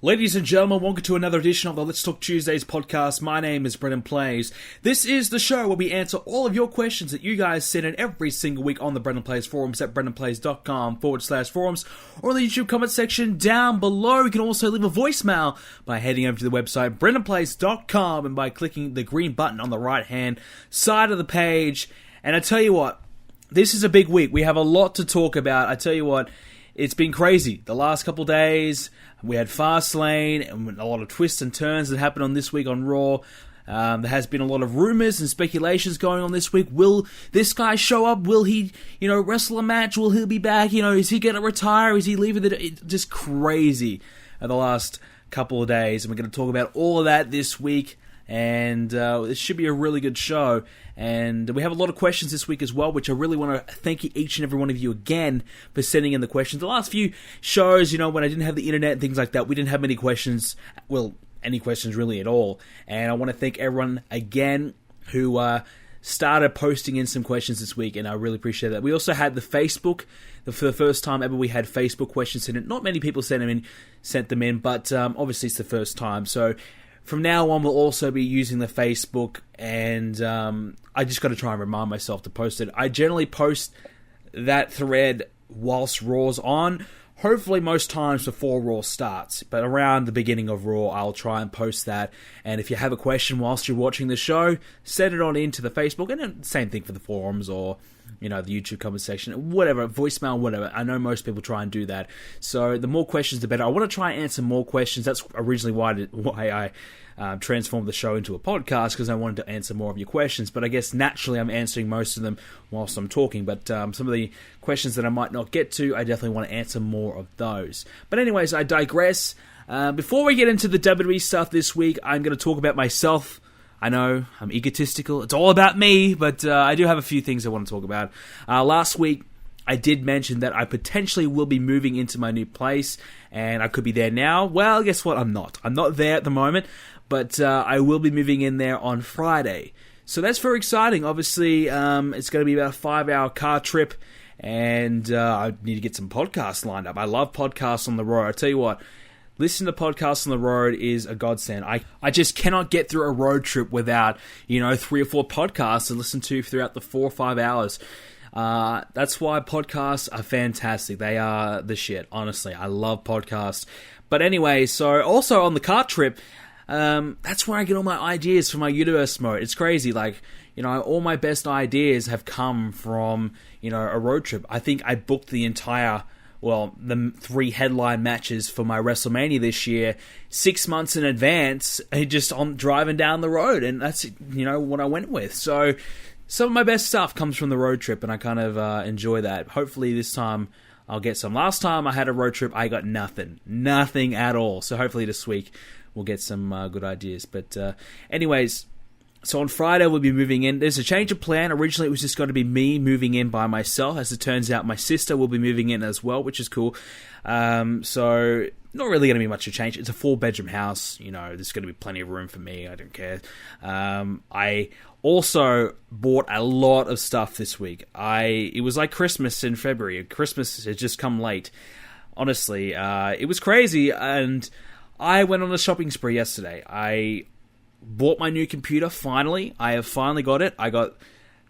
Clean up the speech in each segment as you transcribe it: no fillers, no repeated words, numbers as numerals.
Ladies and gentlemen, welcome to another edition of the Let's Talk Tuesdays podcast. My name is Brendan Plays. This is the show where we answer all of your questions that you guys send in every single week on the Brendan Plays forums at brendanplays.com/forums or in the YouTube comment section down below. You can also leave a voicemail by heading over to the website brendanplays.com and by clicking the green button on the right hand side of the page. And I tell you what, this is a big week. We have a lot to talk about. I tell you what, it's been crazy. The last couple days, we had Fast Lane and a lot of twists and turns that happened on this week on Raw. There has been a lot of rumours and speculations going on this week. Will this guy show up? Will he, wrestle a match? Will he be back? Is he going to retire? Is he leaving? It's just crazy the last couple of days. And we're going to talk about all of that this week. And this should be a really good show. And we have a lot of questions this week as well, which I really want to thank each and every one of you again for sending in the questions. The last few shows, when I didn't have the internet and things like that, we didn't have many questions. Well, any questions really at all. And I want to thank everyone again who started posting in some questions this week, and I really appreciate that. We also had the Facebook. For the first time ever, we had Facebook questions in it. Not many people sent them in, but obviously it's the first time. So from now on, we'll also be using the Facebook, and I just got to try and remind myself to post it. I generally post that thread whilst Raw's on, hopefully most times before Raw starts, but around the beginning of Raw, I'll try and post that. And if you have a question whilst you're watching the show, send it on into the Facebook, and then same thing for the forums or the YouTube comment section, whatever, voicemail, whatever. I know most people try and do that. So the more questions, the better. I want to try and answer more questions. That's originally why I transformed the show into a podcast, because I wanted to answer more of your questions. But I guess naturally I'm answering most of them whilst I'm talking. But some of the questions that I might not get to, I definitely want to answer more of those. But anyways, I digress. Before we get into the WWE stuff this week, I'm going to talk about myself. I know, I'm egotistical. It's all about me, but I do have a few things I want to talk about. Last week, I did mention that I potentially will be moving into my new place, and I could be there now. Well, guess what? I'm not. I'm not there at the moment, but I will be moving in there on Friday. So that's very exciting. Obviously, it's going to be about a 5-hour car trip, and I need to get some podcasts lined up. I love podcasts on the road. I tell you what, listening to podcasts on the road is a godsend. I just cannot get through a road trip without, 3 or 4 podcasts to listen to throughout the 4 or 5 hours. That's why podcasts are fantastic. They are the shit, honestly. I love podcasts. But anyway, so also on the car trip, that's where I get all my ideas for my universe mode. It's crazy. All my best ideas have come from, a road trip. I think I booked the 3 headline matches for my Wrestlemania this year 6 months in advance, just on driving down the road, and that's what I went with. So some of my best stuff comes from the road trip, and I kind of enjoy that. Hopefully this time I'll get some. Last time I had a road trip, I got nothing at all. So hopefully this week we'll get some good ideas. But anyways, so on Friday we'll be moving in. There's a change of plan. Originally it was just going to be me moving in by myself. As it turns out, my sister will be moving in as well, which is cool. So not really going to be much of a change. It's a 4-bedroom house. There's going to be plenty of room for me. I don't care. I also bought a lot of stuff this week. It was like Christmas in February. Christmas has just come late. Honestly, it was crazy, and I went on a shopping spree yesterday. I bought my new computer, finally. I have finally got it. I got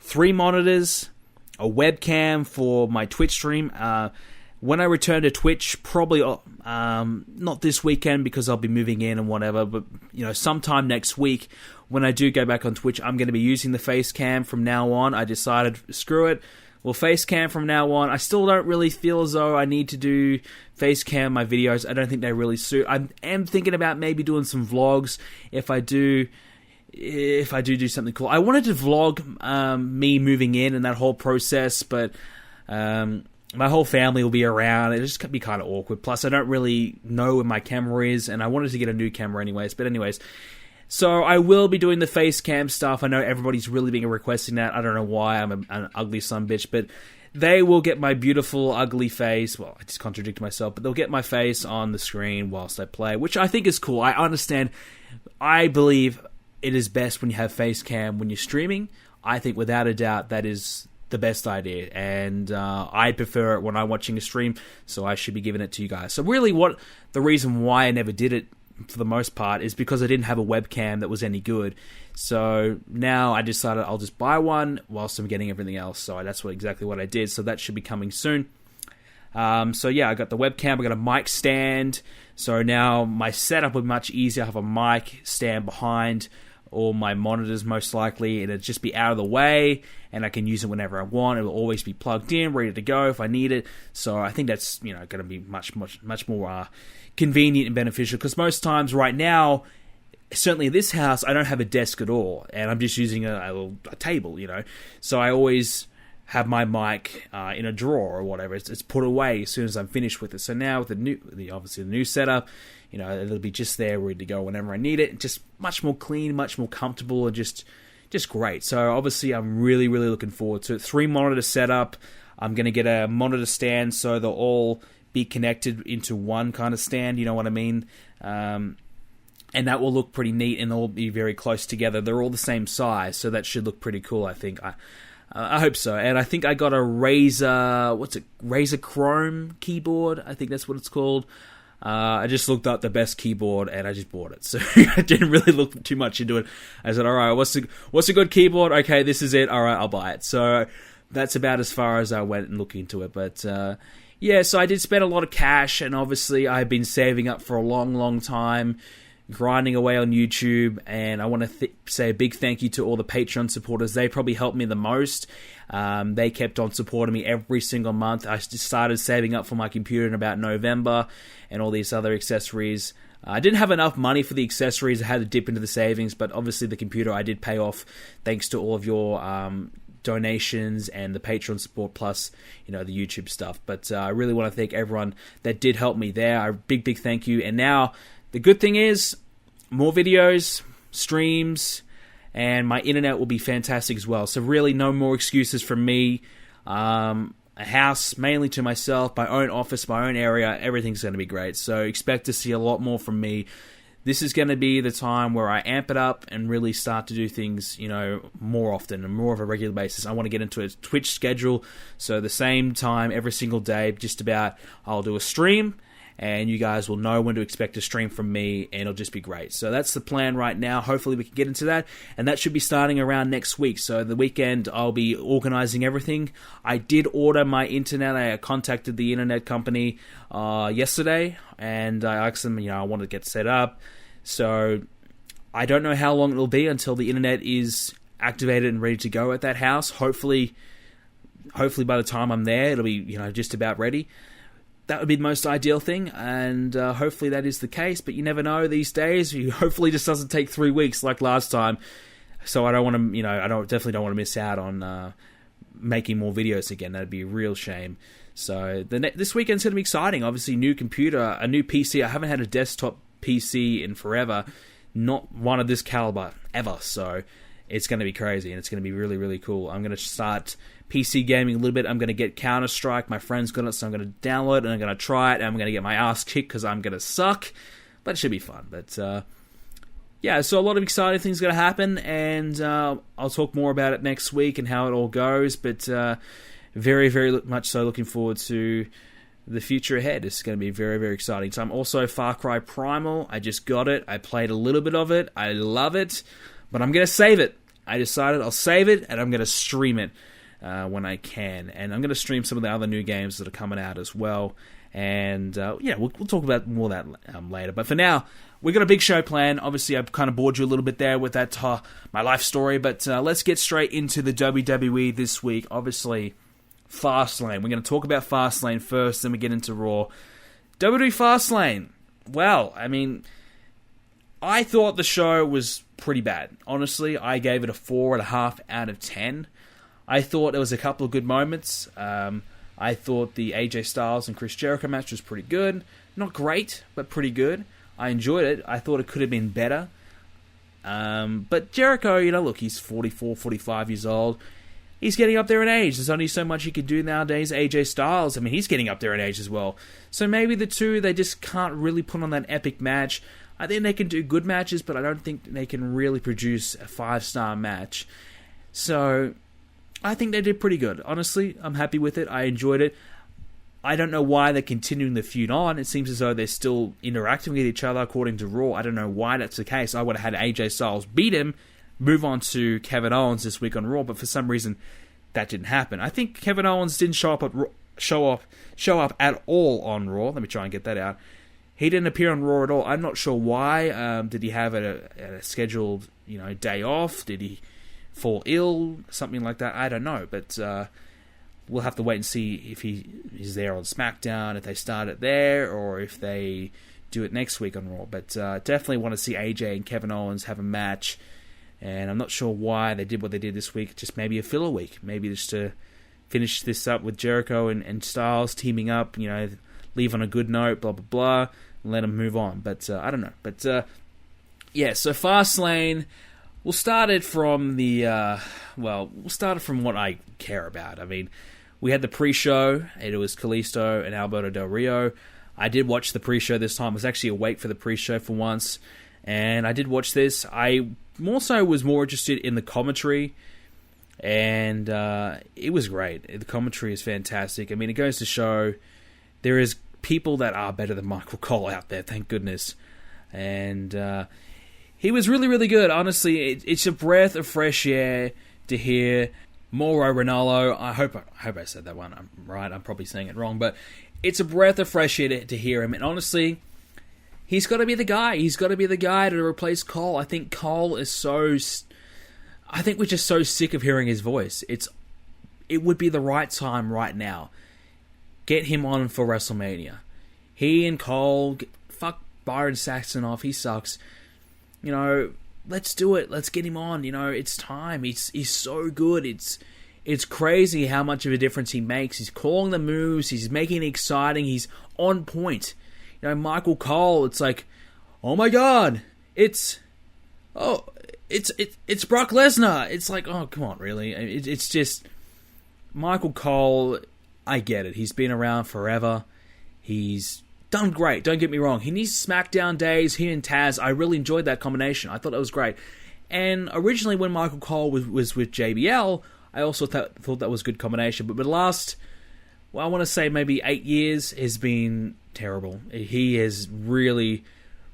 3 monitors, a webcam for my Twitch stream. When I return to Twitch, probably not this weekend because I'll be moving in and whatever, but sometime next week when I do go back on Twitch, I'm going to be using the face cam from now on. I decided, screw it, we'll face cam from now on. I still don't really feel as though I need to do face cam my videos. I don't think they really suit. I am thinking about maybe doing some vlogs if I do something cool. I wanted to vlog me moving in and that whole process, but my whole family will be around. It just could be kind of awkward. Plus, I don't really know where my camera is, and I wanted to get a new camera anyways. But anyways, so I will be doing the face cam stuff. I know everybody's really been requesting that. I don't know why. I'm an ugly sumbitch, but they will get my beautiful, ugly face. Well, I just contradicted myself, but they'll get my face on the screen whilst I play, which I think is cool. I understand. I believe it is best when you have face cam when you're streaming. I think without a doubt that is the best idea, and I prefer it when I'm watching a stream, so I should be giving it to you guys. So really the reason why I never did it for the most part is because I didn't have a webcam that was any good. So now I decided I'll just buy one whilst I'm getting everything else. So that's exactly what I did. So that should be coming soon. So yeah, I got the webcam, I got a mic stand. So now my setup will be much easier. I have a mic stand behind all my monitors most likely, and it'll just be out of the way, and I can use it whenever I want. It will always be plugged in, ready to go if I need it. So I think that's going to be much more convenient and beneficial, because most times right now, certainly in this house, I don't have a desk at all, and I'm just using a table, So I always have my mic in a drawer or whatever. It's put away as soon as I'm finished with it. So now with the new setup, it'll be just there ready to go whenever I need it. Just much more clean, much more comfortable, and just great. So obviously I'm really, really looking forward to it. 3 monitor setup. I'm going to get a monitor stand so they'll all be connected into one kind of stand, you know what I mean? And that will look pretty neat, and they'll be very close together. They're all the same size, so that should look pretty cool, I think. I hope so. And I think I got a Razer Chrome keyboard. I think that's what it's called. I just looked up the best keyboard and I just bought it. So I didn't really look too much into it. I said, all right, what's a good keyboard? Okay, this is it. All right, I'll buy it. So that's about as far as I went and looked into it. But yeah, so I did spend a lot of cash, and obviously I've been saving up for a long, long time, grinding away on YouTube, and I want to say a big thank you to all the Patreon supporters. They probably helped me the most. They kept on supporting me every single month. I just started saving up for my computer in about November and all these other accessories. I didn't have enough money for the accessories. I had to dip into the savings, but obviously the computer I did pay off thanks to all of your donations and the Patreon support, plus the YouTube stuff. But I really want to thank everyone that did help me there. A big thank you. And now the good thing is, more videos, streams, and my internet will be fantastic as well. So really no more excuses from me. A house mainly to myself, my own office, my own area, everything's going to be great. So expect to see a lot more from me. This is going to be the time where I amp it up and really start to do things, more often and more of a regular basis. I want to get into a Twitch schedule. So the same time every single day, just about, I'll do a stream, and you guys will know when to expect a stream from me, and it'll just be great. So that's the plan right now. Hopefully we can get into that, and that should be starting around next week. So the weekend I'll be organizing everything. I did order my internet. I contacted the internet company yesterday, and I asked them, I want to get set up. So I don't know how long it'll be until the internet is activated and ready to go at that house. Hopefully by the time I'm there, it'll be just about ready. That would be the most ideal thing, and hopefully that is the case, but you never know these days. Hopefully it just doesn't take 3 weeks like last time, so I don't want to, definitely don't want to miss out on making more videos again. That'd be a real shame. So this weekend's going to be exciting. Obviously, new computer, a new PC. I haven't had a desktop PC in forever, not one of this caliber ever, so it's going to be crazy, and it's going to be really, really cool. I'm going to start PC gaming a little bit. I'm going to get Counter-Strike. My friend's got it, so I'm going to download it, and I'm going to try it, and I'm going to get my ass kicked because I'm going to suck, but it should be fun. But yeah, so a lot of exciting things going to happen, and I'll talk more about it next week and how it all goes, but very, very much so looking forward to the future ahead. It's going to be very, very exciting. So I'm also Far Cry Primal. I just got it. I played a little bit of it. I love it, but I'm going to save it. I decided I'll save it, and I'm going to stream it when I can. And I'm going to stream some of the other new games that are coming out as well. And we'll talk about more of that later. But for now, we've got a big show planned. Obviously, I've kind of bored you a little bit there with that my life story. But let's get straight into the WWE this week. Obviously, Fast Lane. We're going to talk about Fast Lane first, then we get into Raw. WWE Fast Lane. Well, I mean, I thought the show was pretty bad. Honestly, I gave it a 4.5 out of 10. I thought there was a couple of good moments. I thought the AJ Styles and Chris Jericho match was pretty good. Not great, but pretty good. I enjoyed it. I thought it could have been better. But Jericho, look, he's 44, 45 years old. He's getting up there in age. There's only so much he can do nowadays. AJ Styles, I mean, he's getting up there in age as well. So maybe the two, they just can't really put on that epic match. I think they can do good matches, but I don't think they can really produce a 5-star match. So I think they did pretty good. Honestly, I'm happy with it. I enjoyed it. I don't know why they're continuing the feud on. It seems as though they're still interacting with each other according to Raw. I don't know why that's the case. I would have had AJ Styles beat him, move on to Kevin Owens this week on Raw, but for some reason that didn't happen. I think Kevin Owens didn't show up at all on Raw. Let me try and get that out. He didn't appear on Raw at all. I'm not sure why. Did he have a scheduled day off? Did he fall ill? Something like that. I don't know. But we'll have to wait and see if he is there on SmackDown, if they start it there, or if they do it next week on Raw. But definitely want to see AJ and Kevin Owens have a match. And I'm not sure why they did what they did this week. Just maybe a filler week. Maybe just to finish this up with Jericho and Styles teaming up, leave on a good note, blah, blah, blah, and let them move on. But I don't know. But yeah, so Fast Lane, we'll start it from we'll start it from what I care about. I mean, we had the pre-show, and it was Kalisto and Alberto Del Rio. I did watch the pre-show this time. I was actually awake for the pre-show for once, and I did watch this. I was more interested in the commentary, and it was great. The commentary is fantastic. I mean, it goes to show there is people that are better than Michael Cole out there, thank goodness. And he was really, really good. Honestly, it's a breath of fresh air to hear Mauro Ranallo. I hope I said that one right. I'm probably saying it wrong, but it's a breath of fresh air to hear him. And honestly, he's got to be the guy. He's got to be the guy to replace Cole. I think Cole is I think we're just so sick of hearing his voice. It would be the right time right now. Get him on for WrestleMania. He and Cole, fuck Byron Saxton off. He sucks. Let's do it. Let's get him on. It's time. He's so good. It's crazy how much of a difference he makes. He's calling the moves. He's making it exciting. He's on point. Michael Cole, it's like, oh my God, it's Brock Lesnar. It's like, oh, come on, really? It's just, Michael Cole, I get it. He's been around forever. He's done great, don't get me wrong. He needs SmackDown days, he and Taz. I really enjoyed that combination. I thought that was great. And originally when Michael Cole was with JBL, I also thought that was a good combination. But the last, I want to say maybe 8 years has been terrible. He is really,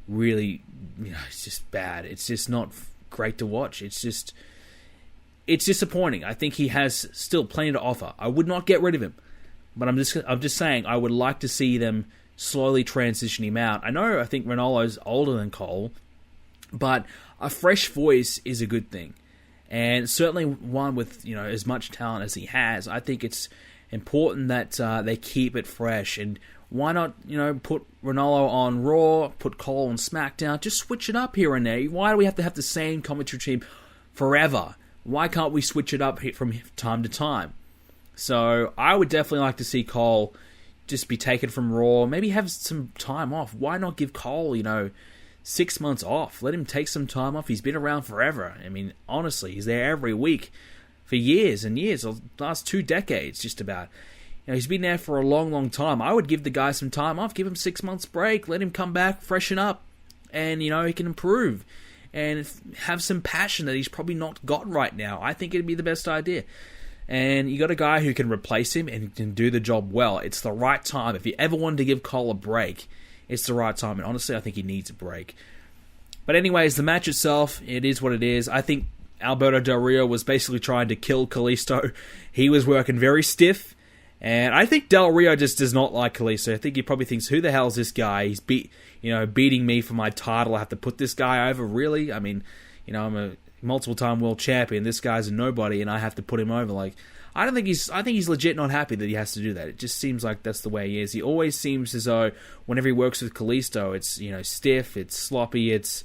really, it's just bad. It's just not great to watch. It's disappointing. I think he has still plenty to offer. I would not get rid of him. But I'm just saying, I would like to see them slowly transition him out. I think Ranallo's older than Cole, but a fresh voice is a good thing. And certainly one with, as much talent as he has, I think it's important that they keep it fresh. And why not, put Ranallo on Raw, put Cole on SmackDown, just switch it up here and there. Why do we have to have the same commentary team forever? Why can't we switch it up from time to time? So I would definitely like to see Cole just be taken from Raw, maybe have some time off. Why not give Cole, 6 months off? Let him take some time off. He's been around forever. I mean, honestly, he's there every week for years and years, the last 2 decades just about. He's been there for a long, long time. I would give the guy some time off, give him 6 months break, let him come back, freshen up, and, he can improve and have some passion that he's probably not got right now. I think it'd be the best idea. And you got a guy who can replace him and can do the job well. It's the right time. If you ever wanted to give Cole a break, it's the right time. And honestly, I think he needs a break. But anyways, the match itself, it is what it is. I think Alberto Del Rio was basically trying to kill Kalisto. He was working very stiff. And I think Del Rio just does not like Kalisto. I think he probably thinks, who the hell is this guy? He's beating me for my title. I have to put this guy over, really? I mean, I'm a multiple-time world champion. This guy's a nobody, and I have to put him over. Like, I think he's legit not happy that he has to do that. It just seems like that's the way he is. He always seems as though whenever he works with Kalisto, it's stiff, it's sloppy, it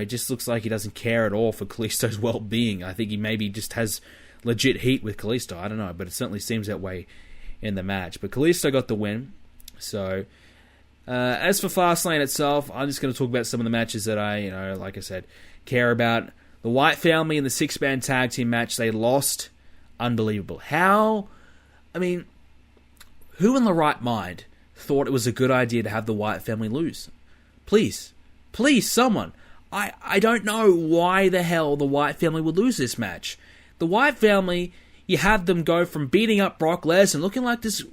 just looks like he doesn't care at all for Kalisto's well-being. I think he maybe just has legit heat with Kalisto. I don't know, but it certainly seems that way in the match. But Kalisto got the win. So as for Fastlane itself, I'm just going to talk about some of the matches that I, like I said, care about. The White Family in the 6-man tag team match, they lost. Unbelievable. How? I mean, who in the right mind thought it was a good idea to have the White Family lose? Please, someone. I don't know why the hell the White Family would lose this match. The White Family, you have them go from beating up Brock Lesnar, looking like this,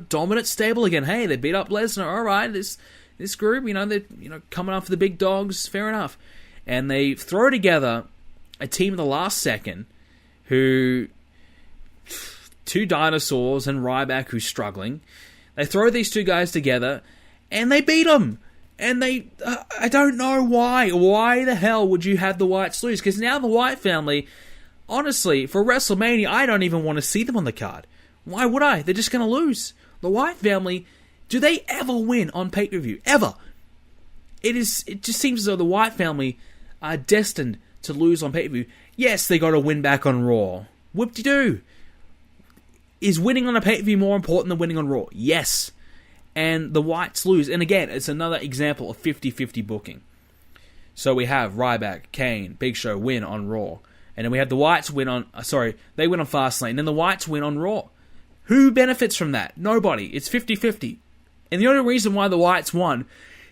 dominant stable again. Hey, they beat up Lesnar. All right, this group, they're coming after the big dogs. Fair enough. And they throw together a team at the last second who... two dinosaurs and Ryback who's struggling. They throw these two guys together and they beat them. And I don't know why. Why the hell would you have the Whites lose? Because now the White family, honestly, for WrestleMania, I don't even want to see them on the card. Why would I? They're just going to lose. The White family, do they ever win on pay-per-view? Ever? It just seems as though the White family are destined to lose on pay-per-view. Yes, they got to win back on Raw. Whoop-de-doo. Is winning on a pay-per-view more important than winning on Raw? Yes. And the Whites lose. And again, it's another example of 50-50 booking. So we have Ryback, Kane, Big Show win on Raw. And then we have the Whites win on... they win on Fast Lane. Then the Whites win on Raw. Who benefits from that? Nobody. It's 50-50. And the only reason why the Whites won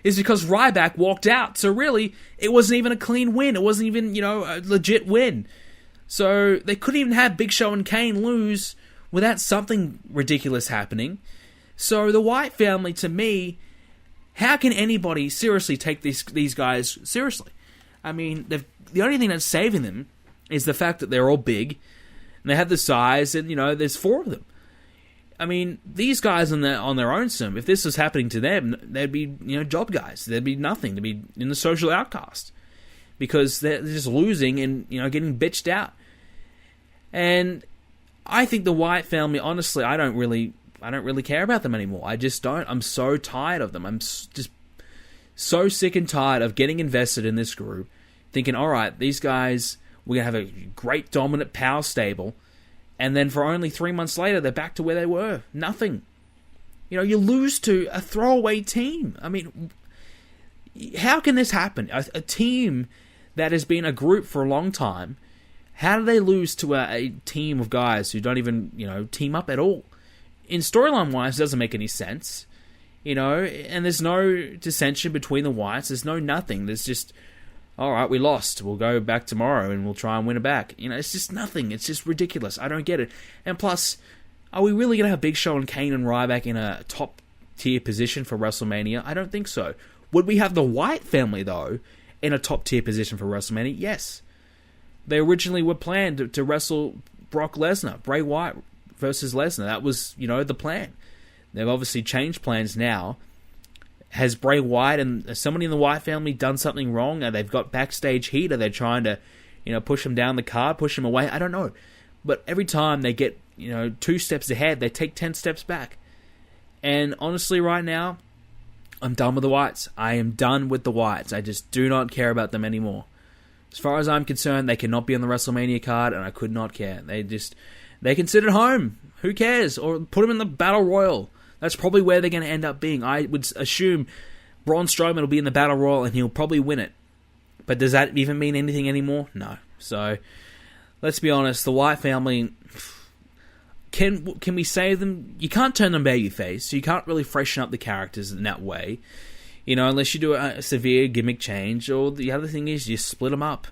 is because Ryback walked out. So really, it wasn't even a clean win. It wasn't even, a legit win. So they couldn't even have Big Show and Kane lose without something ridiculous happening. So the White family, to me, how can anybody seriously take these guys seriously? I mean, the only thing that's saving them is the fact that they're all big, and they have the size, and, there's four of them. I mean, these guys on their own, if this was happening to them, they'd be, job guys. They'd be nothing. They'd be in the social outcast. Because they're just losing and, getting bitched out. And I think the White family, honestly, I don't really care about them anymore. I just don't. I'm so tired of them. I'm just so sick and tired of getting invested in this group, thinking, all right, these guys, we're going to have a great dominant power stable, and then for only 3 months later, they're back to where they were. Nothing. You lose to a throwaway team. I mean, how can this happen? A team that has been a group for a long time, how do they lose to a team of guys who don't even, team up at all? In storyline-wise, it doesn't make any sense. And there's no dissension between the Whites. There's no nothing. There's just, all right, we lost. We'll go back tomorrow and we'll try and win it back. It's just nothing. It's just ridiculous. I don't get it. And plus, are we really going to have Big Show and Kane and Ryback in a top-tier position for WrestleMania? I don't think so. Would we have the White family, though, in a top-tier position for WrestleMania? Yes. They originally were planned to wrestle Brock Lesnar, Bray Wyatt versus Lesnar. That was, the plan. They've obviously changed plans now. Has Bray Wyatt and somebody in the Wyatt family done something wrong? Are they've got backstage heat? Are they trying to, push him down the card, push him away? I don't know. But every time they get, 2 steps ahead, they take 10 steps back. And honestly, right now, I'm done with the Whites. I am done with the Whites. I just do not care about them anymore. As far as I'm concerned, they cannot be on the WrestleMania card, and I could not care. They can sit at home. Who cares? Or put them in the Battle Royal. That's probably where they're going to end up being. I would assume Braun Strowman will be in the Battle Royal, and he'll probably win it. But does that even mean anything anymore? No. So, let's be honest. The Wyatt family, can we save them? You can't turn them babyface, so you can't really freshen up the characters in that way. Unless you do a severe gimmick change, or the other thing is you split them up.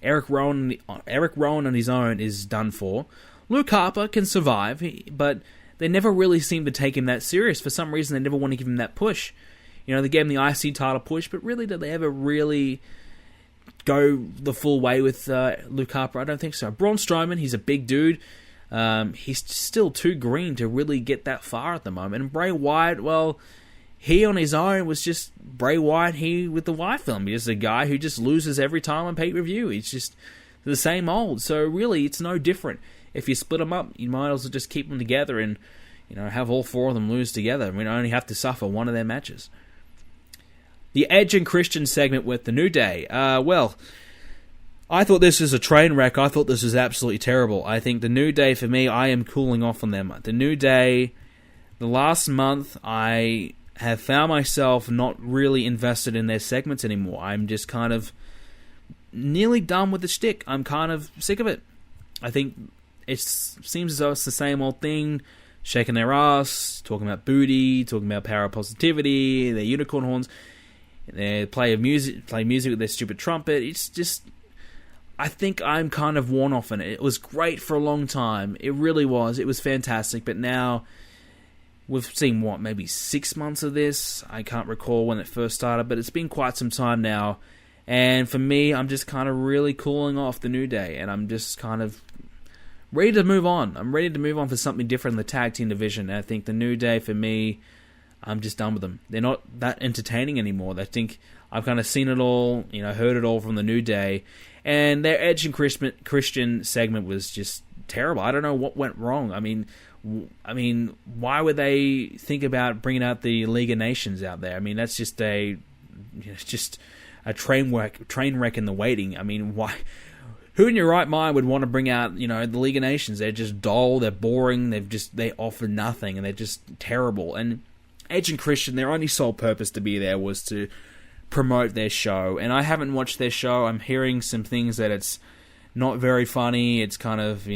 Eric Rowan on his own is done for. Luke Harper can survive, but they never really seem to take him that serious. For some reason, they never want to give him that push. They gave him the IC title push, but really, did they ever really go the full way with Luke Harper? I don't think so. Braun Strowman, he's a big dude. He's still too green to really get that far at the moment. And Bray Wyatt, well, he on his own was just Bray Wyatt, he with the Wyatt film. He's a guy who just loses every time on pay-per-view. He's just the same old. So really, it's no different. If you split them up, you might as well just keep them together and, have all 4 of them lose together. We only have to suffer one of their matches. The Edge and Christian segment with The New Day. Well, I thought this was a train wreck. I thought this was absolutely terrible. I think The New Day, for me, I am cooling off on them. The New Day, the last month, I have found myself not really invested in their segments anymore. I'm just kind of nearly done with the shtick. I'm kind of sick of it. I think it seems as though it's the same old thing, shaking their ass, talking about booty, talking about power of positivity, their unicorn horns, they play music with their stupid trumpet. It's just, I think I'm kind of worn off in it. It was great for a long time. It really was. It was fantastic. But now we've seen, maybe 6 months of this? I can't recall when it first started, but it's been quite some time now. And for me, I'm just kind of really cooling off the New Day. And I'm just kind of ready to move on. I'm ready to move on for something different in the tag team division. And I think the New Day, for me, I'm just done with them. They're not that entertaining anymore. I think I've kind of seen it all, heard it all from the New Day. And their Edge and Christian segment was just terrible. I don't know what went wrong. I mean, why would they think about bringing out the League of Nations out there? I mean, that's just a train wreck in the waiting. I mean, why? Who in your right mind would want to bring out, the League of Nations? They're just dull, they're boring, they offer nothing, and they're just terrible. And Edge and Christian, their only sole purpose to be there was to promote their show, and I haven't watched their show. I'm hearing some things that it's not very funny. It's kind of,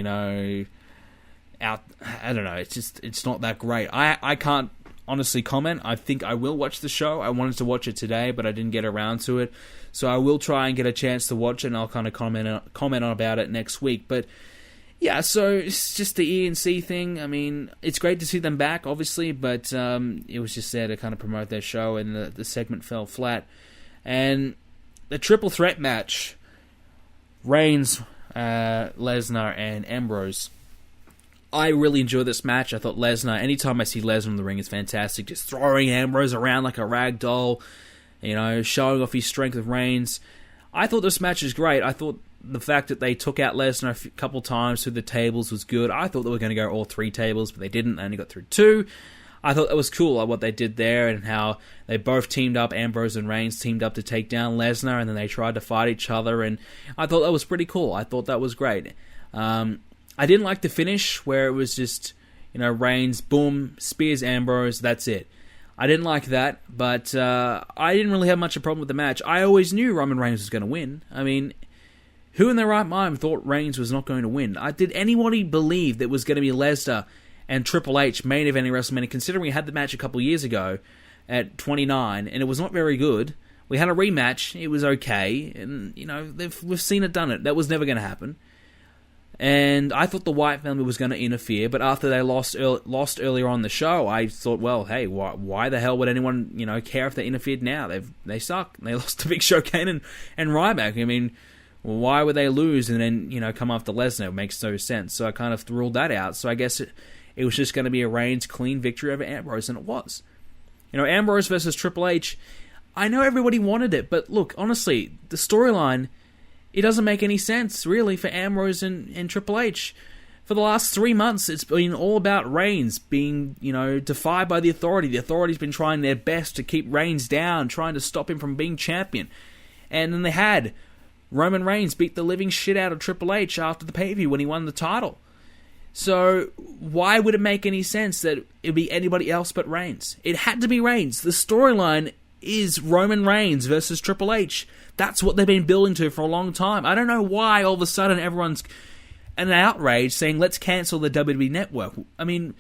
out. I don't know. It's not that great. I can't honestly comment. I think I will watch the show. I wanted to watch it today, but I didn't get around to it. So I will try and get a chance to watch it, and I'll kind of comment on about it next week. But yeah, so it's just the E&C thing. I mean, it's great to see them back, obviously, but it was just there to kind of promote their show, and the segment fell flat. And the triple threat match, Reigns, Lesnar, and Ambrose. I really enjoyed this match. I thought Lesnar, anytime I see Lesnar in the ring, is fantastic. Just throwing Ambrose around like a rag doll, showing off his strength with Reigns. I thought this match was great. I thought the fact that they took out Lesnar a couple times through the tables was good. I thought they were going to go all 3 tables, but they didn't. They only got through 2. I thought that was cool, what they did there, and how they both teamed up, Ambrose and Reigns teamed up to take down Lesnar, and then they tried to fight each other, and I thought that was pretty cool. I thought that was great. I didn't like the finish, where it was just, Reigns, boom, spears Ambrose, that's it. I didn't like that, but I didn't really have much of a problem with the match. I always knew Roman Reigns was going to win. I mean, who in their right mind thought Reigns was not going to win? Did anybody believe that it was going to be Lesnar and Triple H main eventing WrestleMania, considering we had the match a couple of years ago at 29, and it was not very good? We had a rematch, it was okay, and, we've seen it, done it. That was never going to happen. And I thought the Wyatt family was going to interfere, but after they lost earlier on the show, I thought, well, hey, why the hell would anyone, care if they interfered now? They suck. They lost to Big Show, Kane, and Ryback. I mean, why would they lose and then, come after Lesnar? It makes no sense. So I kind of ruled that out. So I guess it was just going to be a Reigns clean victory over Ambrose, and it was. Ambrose versus Triple H, I know everybody wanted it, but look, honestly, the storyline, it doesn't make any sense, really, for Ambrose and Triple H. For the last 3 months, it's been all about Reigns being, defied by the Authority. The Authority's been trying their best to keep Reigns down, trying to stop him from being champion. And then they had Roman Reigns beat the living shit out of Triple H after the pay-per-view when he won the title. So why would it make any sense that it would be anybody else but Reigns? It had to be Reigns. The storyline is Roman Reigns versus Triple H. That's what they've been building to for a long time. I don't know why all of a sudden everyone's in an outrage saying, let's cancel the WWE Network. I mean,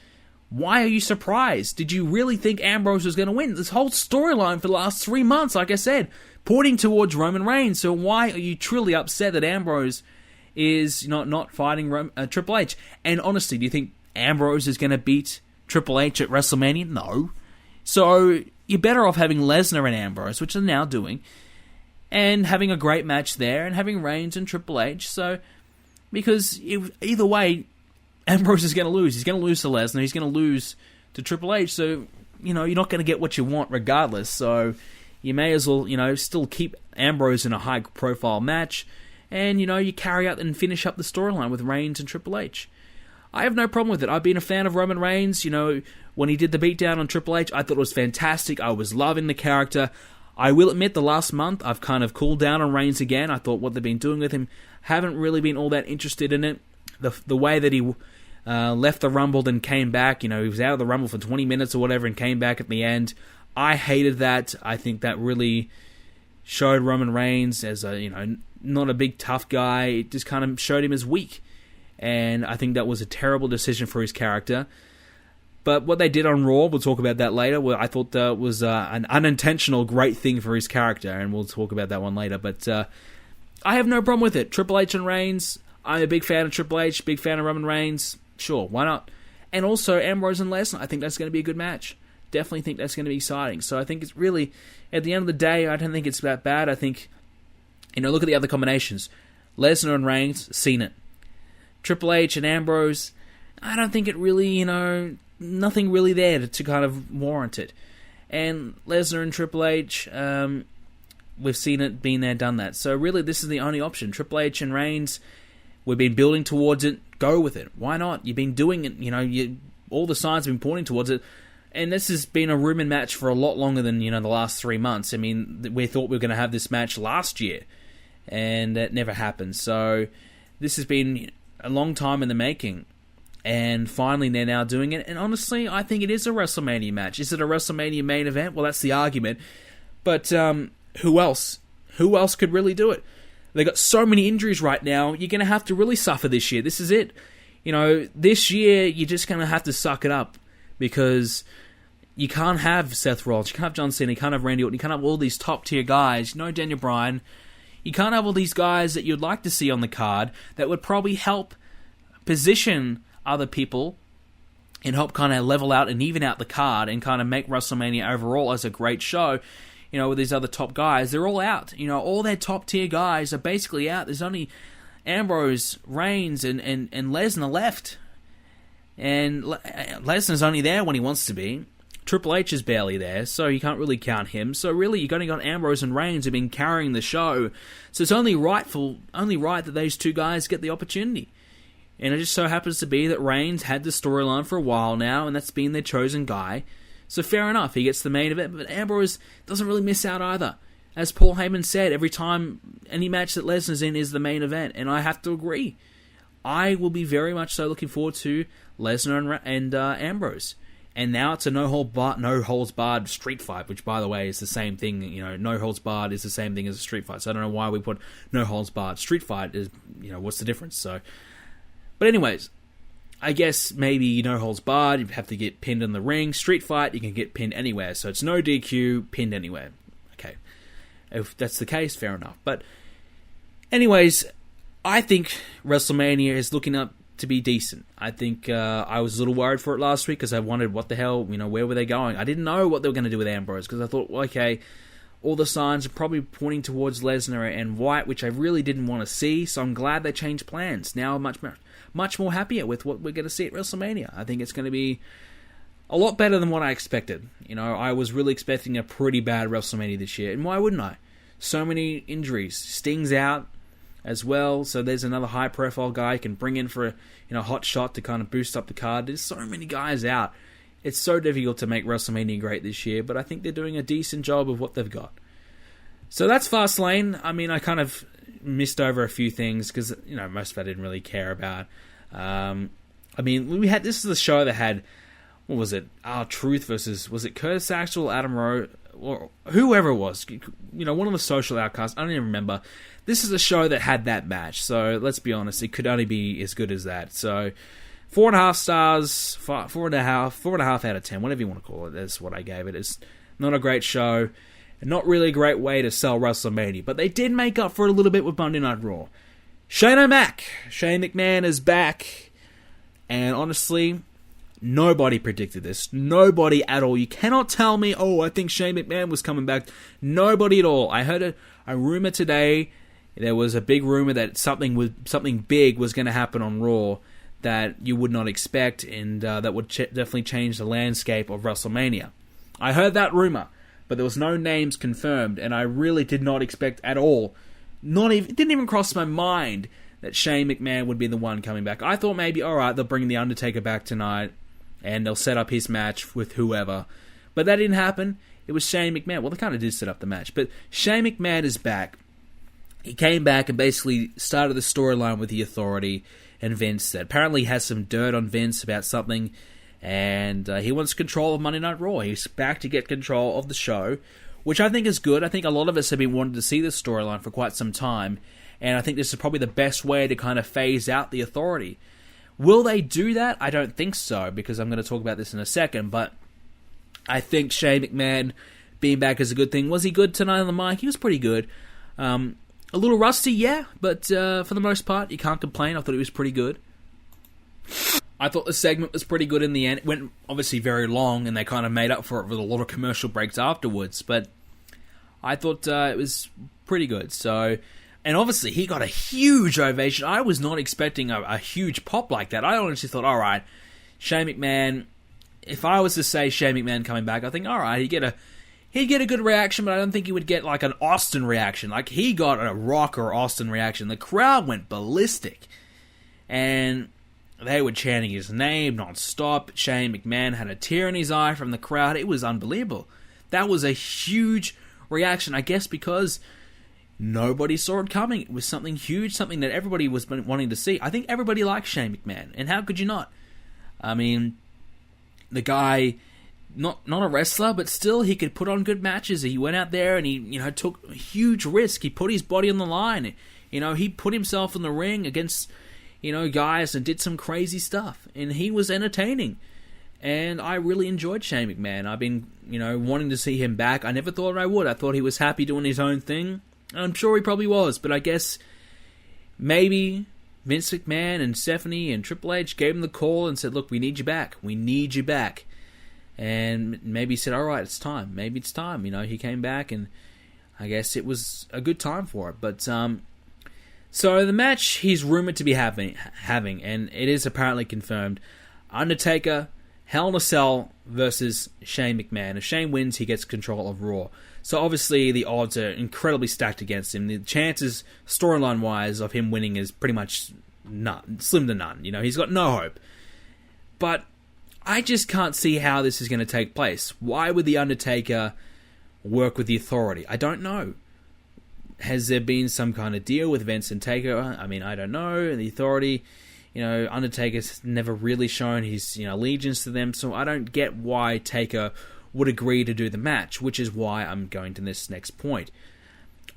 why are you surprised? Did you really think Ambrose was going to win? This whole storyline for the last 3 months, like I said, pointing towards Roman Reigns. So why are you truly upset that Ambrose is not fighting Triple H? And honestly, do you think Ambrose is going to beat Triple H at WrestleMania? No. So you're better off having Lesnar and Ambrose, which they're now doing, and having a great match there, and having Reigns and Triple H. So, because either way, Ambrose is going to lose. He's going to lose to Lesnar. He's going to lose to Triple H. So, you're not going to get what you want regardless. So, you may as well, still keep Ambrose in a high-profile match, and, you carry out and finish up the storyline with Reigns and Triple H. I have no problem with it. I've been a fan of Roman Reigns. When he did the beatdown on Triple H, I thought it was fantastic. I was loving the character. I will admit, the last month, I've kind of cooled down on Reigns again. I thought what they've been doing with him, haven't really been all that interested in it. The way that he left the Rumble and came back, he was out of the Rumble for 20 minutes or whatever and came back at the end. I hated that. I think that really showed Roman Reigns as not a big tough guy. It just kind of showed him as weak. And I think that was a terrible decision for his character. But what they did on Raw, we'll talk about that later, I thought that was an unintentional great thing for his character, and we'll talk about that one later. But I have no problem with it. Triple H and Reigns, I'm a big fan of Triple H, big fan of Roman Reigns. Sure, why not? And also Ambrose and Lesnar, I think that's going to be a good match. Definitely think that's going to be exciting. So I think it's really, at the end of the day, I don't think it's that bad. I think, look at the other combinations. Lesnar and Reigns, seen it. Triple H and Ambrose, I don't think it really, nothing really there to kind of warrant it. And Lesnar and Triple H, we've seen it, been there, done that. So really, this is the only option. Triple H and Reigns, we've been building towards it. Go with it. Why not? You've been doing it. All the signs have been pointing towards it. And this has been a rumored match for a lot longer than, the last 3 months. I mean, we thought we were going to have this match last year, and that never happened. So this has been a long time in the making, and finally they're now doing it. And honestly, I think it is a WrestleMania match. Is it a WrestleMania main event? Well, that's the argument. But who else? Who else could really do it? They got so many injuries right now. You're going to have to really suffer this year. This is it. This year you're just going to have to suck it up, because you can't have Seth Rollins, you can't have John Cena, you can't have Randy Orton, you can't have all these top tier guys. Daniel Bryan. You can't have all these guys that you'd like to see on the card that would probably help position other people and help kind of level out and even out the card and kind of make WrestleMania overall as a great show. With these other top guys, they're all out. All their top tier guys are basically out. There's only Ambrose, Reigns, and Lesnar left. And Lesnar's only there when he wants to be. Triple H is barely there, so you can't really count him. So really, you've only got Ambrose and Reigns who've been carrying the show. So it's only right that those two guys get the opportunity. And it just so happens to be that Reigns had the storyline for a while now, and that's been their chosen guy. So fair enough, he gets the main event, but Ambrose doesn't really miss out either. As Paul Heyman said, every time any match that Lesnar's in is the main event, and I have to agree. I will be very much so looking forward to Lesnar and Ambrose. And now it's a no holds barred street fight, which, by the way, is the same thing. No holds barred is the same thing as a street fight. So I don't know why we put no holds barred. Street fight is, what's the difference? So, but anyways, I guess maybe no holds barred, you have to get pinned in the ring. Street fight, you can get pinned anywhere. So it's no DQ, pinned anywhere. Okay, if that's the case, fair enough. But anyways, I think WrestleMania is looking up to be decent. I think I was a little worried for it last week because I wondered what the hell, where were they going? I didn't know what they were going to do with Ambrose because I thought, well, okay, all the signs are probably pointing towards Lesnar and White, which I really didn't want to see, so I'm glad they changed plans. Now I'm much more happier with what we're going to see at WrestleMania. I think it's going to be a lot better than what I expected. I was really expecting a pretty bad WrestleMania this year, and why wouldn't I? So many injuries. Sting's out as well, so there's another high-profile guy you can bring in for a hot shot to kind of boost up the card. There's so many guys out. It's so difficult to make WrestleMania great this year, but I think they're doing a decent job of what they've got. So that's Fast Lane. I mean, I kind of missed over a few things because, most of it I didn't really care about. This is the show that had, what was it? Truth versus, was it Curtis Axel, Adam Rowe, or whoever it was? One of the social outcasts. I don't even remember. This is a show that had that match, so let's be honest, it could only be as good as that. So 4.5 stars, 4.5 out of 10, whatever you want to call it. That's what I gave it. It's not a great show, and not really a great way to sell WrestleMania, but they did make up for it a little bit with Monday Night Raw. Shane McMahon is back, and honestly, nobody predicted this. Nobody at all. You cannot tell me, I think Shane McMahon was coming back. Nobody at all. I heard a rumor today. There was a big rumor that something big was going to happen on Raw that you would not expect, and that would definitely change the landscape of WrestleMania. I heard that rumor, but there was no names confirmed, and I really did not expect at all. It didn't even cross my mind that Shane McMahon would be the one coming back. I thought maybe, alright, they'll bring the Undertaker back tonight, and they'll set up his match with whoever. But that didn't happen. It was Shane McMahon. Well, they kind of did set up the match, but Shane McMahon is back. He came back and basically started the storyline with the Authority and Vince. That apparently has some dirt on Vince about something, and he wants control of Monday Night Raw. He's back to get control of the show, which I think is good. I think a lot of us have been wanting to see this storyline for quite some time, and I think this is probably the best way to kind of phase out the Authority. Will they do that? I don't think so, because I'm going to talk about this in a second, but I think Shane McMahon being back is a good thing. Was he good tonight on the mic? He was pretty good. A little rusty, yeah, but for the most part, you can't complain. I thought it was pretty good. I thought the segment was pretty good in the end. It went obviously very long, and they kind of made up for it with a lot of commercial breaks afterwards, but I thought it was pretty good. So, and obviously, he got a huge ovation. I was not expecting a huge pop like that. I honestly thought, all right, Shane McMahon, if I was to say Shane McMahon coming back, I think, all right, he'd get a good reaction, but I don't think he would get like an Austin reaction. Like, he got a Rock or Austin reaction. The crowd went ballistic. And they were chanting his name non-stop. Shane McMahon had a tear in his eye from the crowd. It was unbelievable. That was a huge reaction, I guess, because nobody saw it coming. It was something huge, something that everybody was wanting to see. I think everybody likes Shane McMahon, and how could you not? I mean, the guy, not a wrestler, but still he could put on good matches. He went out there and he took a huge risk. He put his body on the line. He put himself in the ring against guys and did some crazy stuff, and he was entertaining. And I really enjoyed Shane McMahon. I've been, wanting to see him back. I never thought I would. I thought he was happy doing his own thing. I'm sure he probably was, but I guess maybe Vince McMahon and Stephanie and Triple H gave him the call and said, look, we need you back. We need you back. And maybe he said, all right, it's time. Maybe it's time. He came back, and I guess it was a good time for it. But, so the match he's rumored to be having, and it is apparently confirmed, Undertaker, Hell in a Cell versus Shane McMahon. If Shane wins, he gets control of Raw. So obviously the odds are incredibly stacked against him. The chances, storyline-wise, of him winning is pretty much slim to none. He's got no hope. But I just can't see how this is going to take place. Why would The Undertaker work with the Authority? I don't know. Has there been some kind of deal with Vince and Taker? I mean, I don't know. The Authority, Undertaker's never really shown his allegiance to them, so I don't get why Taker would agree to do the match, which is why I'm going to this next point.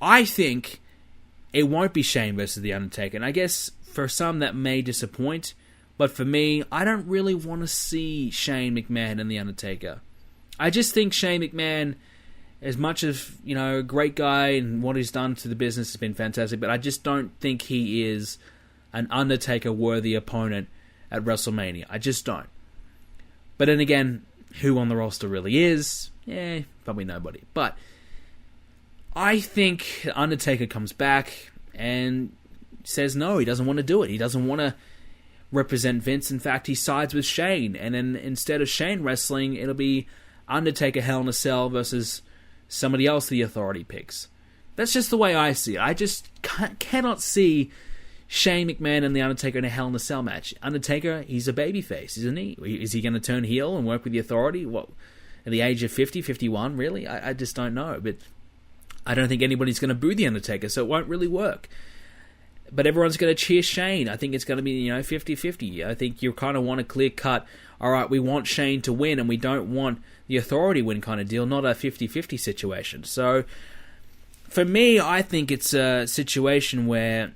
I think it won't be Shane versus The Undertaker, and I guess for some that may disappoint, but for me, I don't really want to see Shane McMahon and The Undertaker. I just think Shane McMahon, as much as, a great guy and what he's done to the business has been fantastic, but I just don't think he is an Undertaker-worthy opponent at WrestleMania. I just don't. But then again, who on the roster really is? Yeah, probably nobody. But I think Undertaker comes back and says no, he doesn't want to do it. He doesn't want to represent Vince. In fact, he sides with Shane. And then instead of Shane wrestling, it'll be Undertaker Hell in a Cell versus somebody else the Authority picks. That's just the way I see it. I just cannot see Shane McMahon and The Undertaker in a Hell in a Cell match. Undertaker, he's a babyface, isn't he? Is he going to turn heel and work with the Authority? What, at the age of 50, 51? Really? I just don't know. But I don't think anybody's going to boo The Undertaker, so it won't really work. But everyone's going to cheer Shane. I think it's going to be, 50-50. I think you kind of want a clear-cut, all right, we want Shane to win, and we don't want the Authority win kind of deal, not a 50-50 situation. So, for me, I think it's a situation where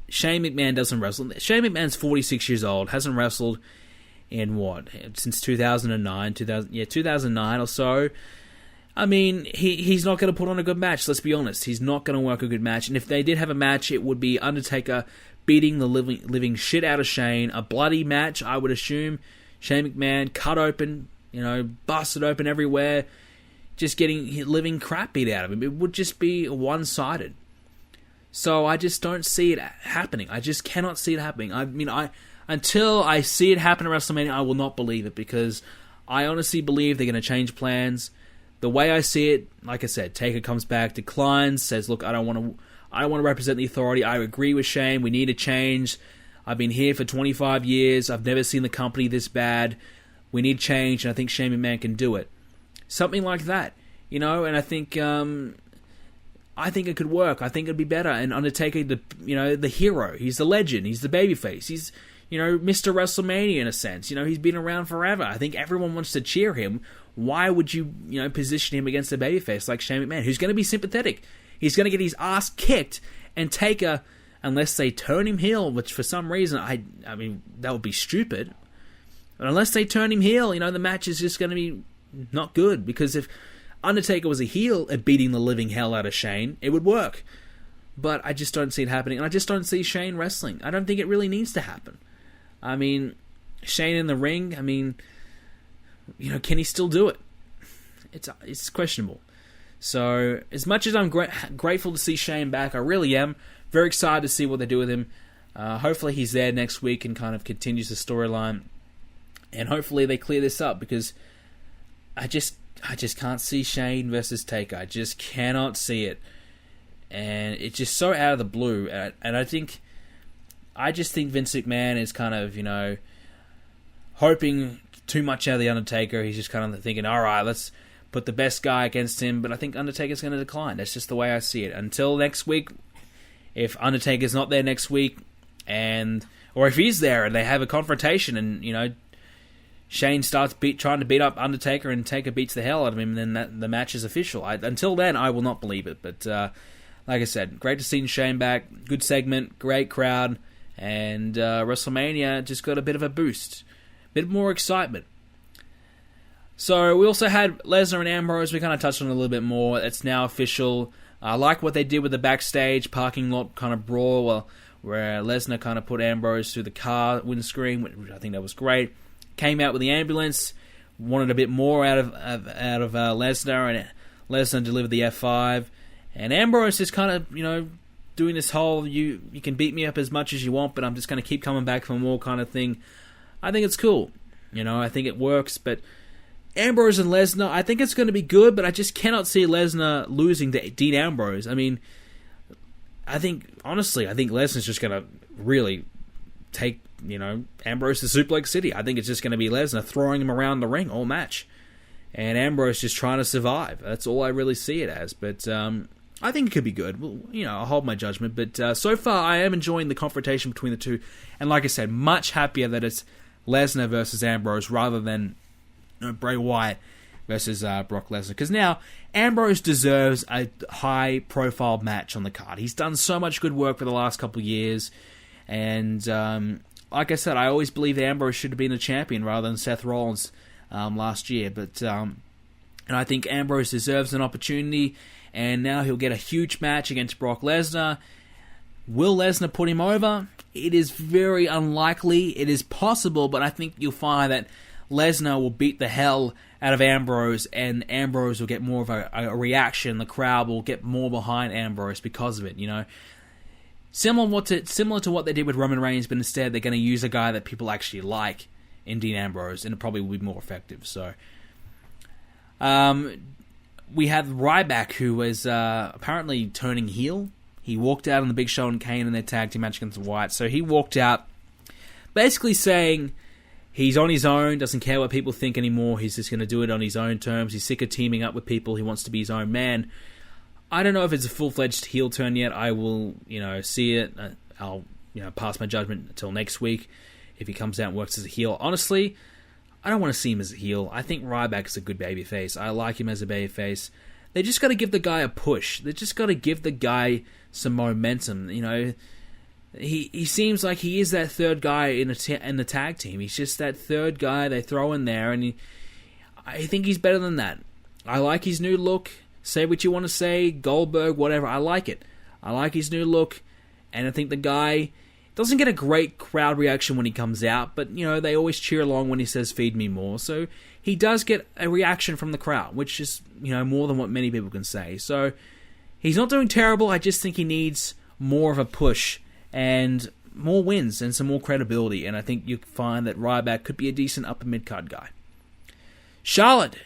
Shane McMahon doesn't wrestle. Shane McMahon's 46 years old, hasn't wrestled in since 2009, 2009 or so. I mean, he's not going to put on a good match, let's be honest. He's not going to work a good match. And if they did have a match, it would be Undertaker beating the living shit out of Shane. A bloody match, I would assume. Shane McMahon cut open, busted open everywhere, just getting living crap beat out of him. It would just be one-sided. So I just don't see it happening. I just cannot see it happening. I mean, until I see it happen at WrestleMania, I will not believe it, because I honestly believe they're going to change plans. The way I see it, like I said, Taker comes back, declines, says, look, I don't want to represent the Authority. I agree with Shane. We need a change. I've been here for 25 years. I've never seen the company this bad. We need change, and I think Shane McMahon can do it. Something like that, and I think it could work. I think it'd be better. And Undertaker, the hero. He's the legend. He's the babyface. He's, Mr. WrestleMania in a sense. He's been around forever. I think everyone wants to cheer him. Why would you, position him against a babyface like Shane McMahon, who's going to be sympathetic? He's going to get his ass kicked, and Taker, unless they turn him heel, which for some reason, I mean, that would be stupid. But unless they turn him heel, the match is just going to be not good. Because if Undertaker was a heel at beating the living hell out of Shane, it would work. but I just don't see it happening, and I just don't see Shane wrestling. I don't think it really needs to happen. I mean, Shane in the ring, I mean, can he still do it? It's questionable. So, as much as I'm grateful to see Shane back, I really am very excited to see what they do with him. Hopefully he's there next week and kind of continues the storyline. And hopefully they clear this up, because I just can't see Shane versus Taker. I just cannot see it. And it's just so out of the blue. And I just think Vince McMahon is kind of, hoping too much out of the Undertaker. He's just kind of thinking, alright, let's put the best guy against him. But I think Undertaker's going to decline. That's just the way I see it. Until next week, if Undertaker's not there next week, or if he's there and they have a confrontation and, Shane starts trying to beat up Undertaker and Taker beats the hell out of him, and then the match is official. Until then, I will not believe it. But like I said, great to see Shane back. Good segment, great crowd, and WrestleMania just got a bit of a boost. A bit more excitement. So we also had Lesnar and Ambrose. We kind of touched on it a little bit more. It's now official. I like what they did with the backstage parking lot kind of brawl, where Lesnar kind of put Ambrose through the car windscreen, which I think that was great. Came out with the ambulance, wanted a bit more out of Lesnar, and Lesnar delivered the F5. And Ambrose is kind of, doing this whole, you can beat me up as much as you want, but I'm just going to keep coming back for more kind of thing. I think it's cool. I think it works, but Ambrose and Lesnar, I think it's going to be good, but I just cannot see Lesnar losing to Dean Ambrose. I mean, I think Lesnar's just going to really take, Ambrose to Suplex City. I think it's just going to be Lesnar throwing him around the ring all match. And Ambrose just trying to survive. That's all I really see it as. But I think it could be good. Well, I'll hold my judgment. But so far, I am enjoying the confrontation between the two. And like I said, much happier that it's Lesnar versus Ambrose rather than Bray Wyatt versus Brock Lesnar. Because now, Ambrose deserves a high-profile match on the card. He's done so much good work for the last couple of years. And like I said, I always believe that Ambrose should have been the champion rather than Seth Rollins last year. But and I think Ambrose deserves an opportunity. And now he'll get a huge match against Brock Lesnar. Will Lesnar put him over? It is very unlikely. It is possible, but I think you'll find that Lesnar will beat the hell out of Ambrose, and Ambrose will get more of a reaction. The crowd will get more behind Ambrose because of it, Similar to what they did with Roman Reigns, but instead they're going to use a guy that people actually like in Dean Ambrose, and it probably will be more effective. So, we have Ryback, who was apparently turning heel. He walked out on the Big Show and Kane in their tag team match against the White. So he walked out basically saying he's on his own, doesn't care what people think anymore. He's just going to do it on his own terms. He's sick of teaming up with people. He wants to be his own man. I don't know if it's a full-fledged heel turn yet. I will, see it. I'll, pass my judgment until next week if he comes out and works as a heel. Honestly, I don't want to see him as a heel. I think Ryback is a good babyface. I like him as a babyface. They just got to give the guy a push. They just got to give the guy some momentum. He seems like he is that third guy in the tag team. He's just that third guy they throw in there, and I think he's better than that. I like his new look. Say what you want to say, Goldberg, whatever. I like it. I like his new look, and I think the guy doesn't get a great crowd reaction when he comes out, but, they always cheer along when he says, "Feed me more." So he does get a reaction from the crowd, which is, more than what many people can say. So he's not doing terrible. I just think he needs more of a push and more wins and some more credibility, and I think you find that Ryback could be a decent upper mid-card guy. Charlotte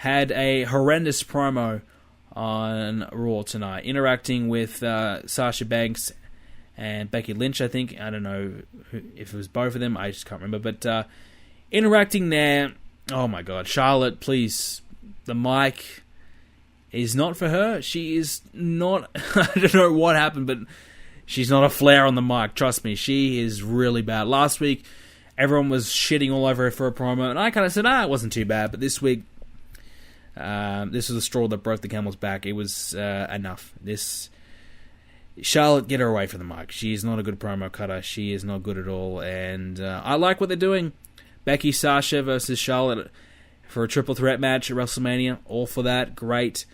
had a horrendous promo on Raw tonight, interacting with Sasha Banks and Becky Lynch, I think. I don't know if it was both of them. I just can't remember. But interacting there, oh my God. Charlotte, please. The mic is not for her. She is not... I don't know what happened, but she's not a Flair on the mic. Trust me, she is really bad. Last week, everyone was shitting all over her for a promo, and I kind of said, it wasn't too bad. But this week, this was the straw that broke the camel's back. It was enough. Charlotte, get her away from the mic. She is not a good promo cutter. She is not good at all. And I like what they're doing. Becky, Sasha versus Charlotte for a triple threat match at WrestleMania. All for that. Great.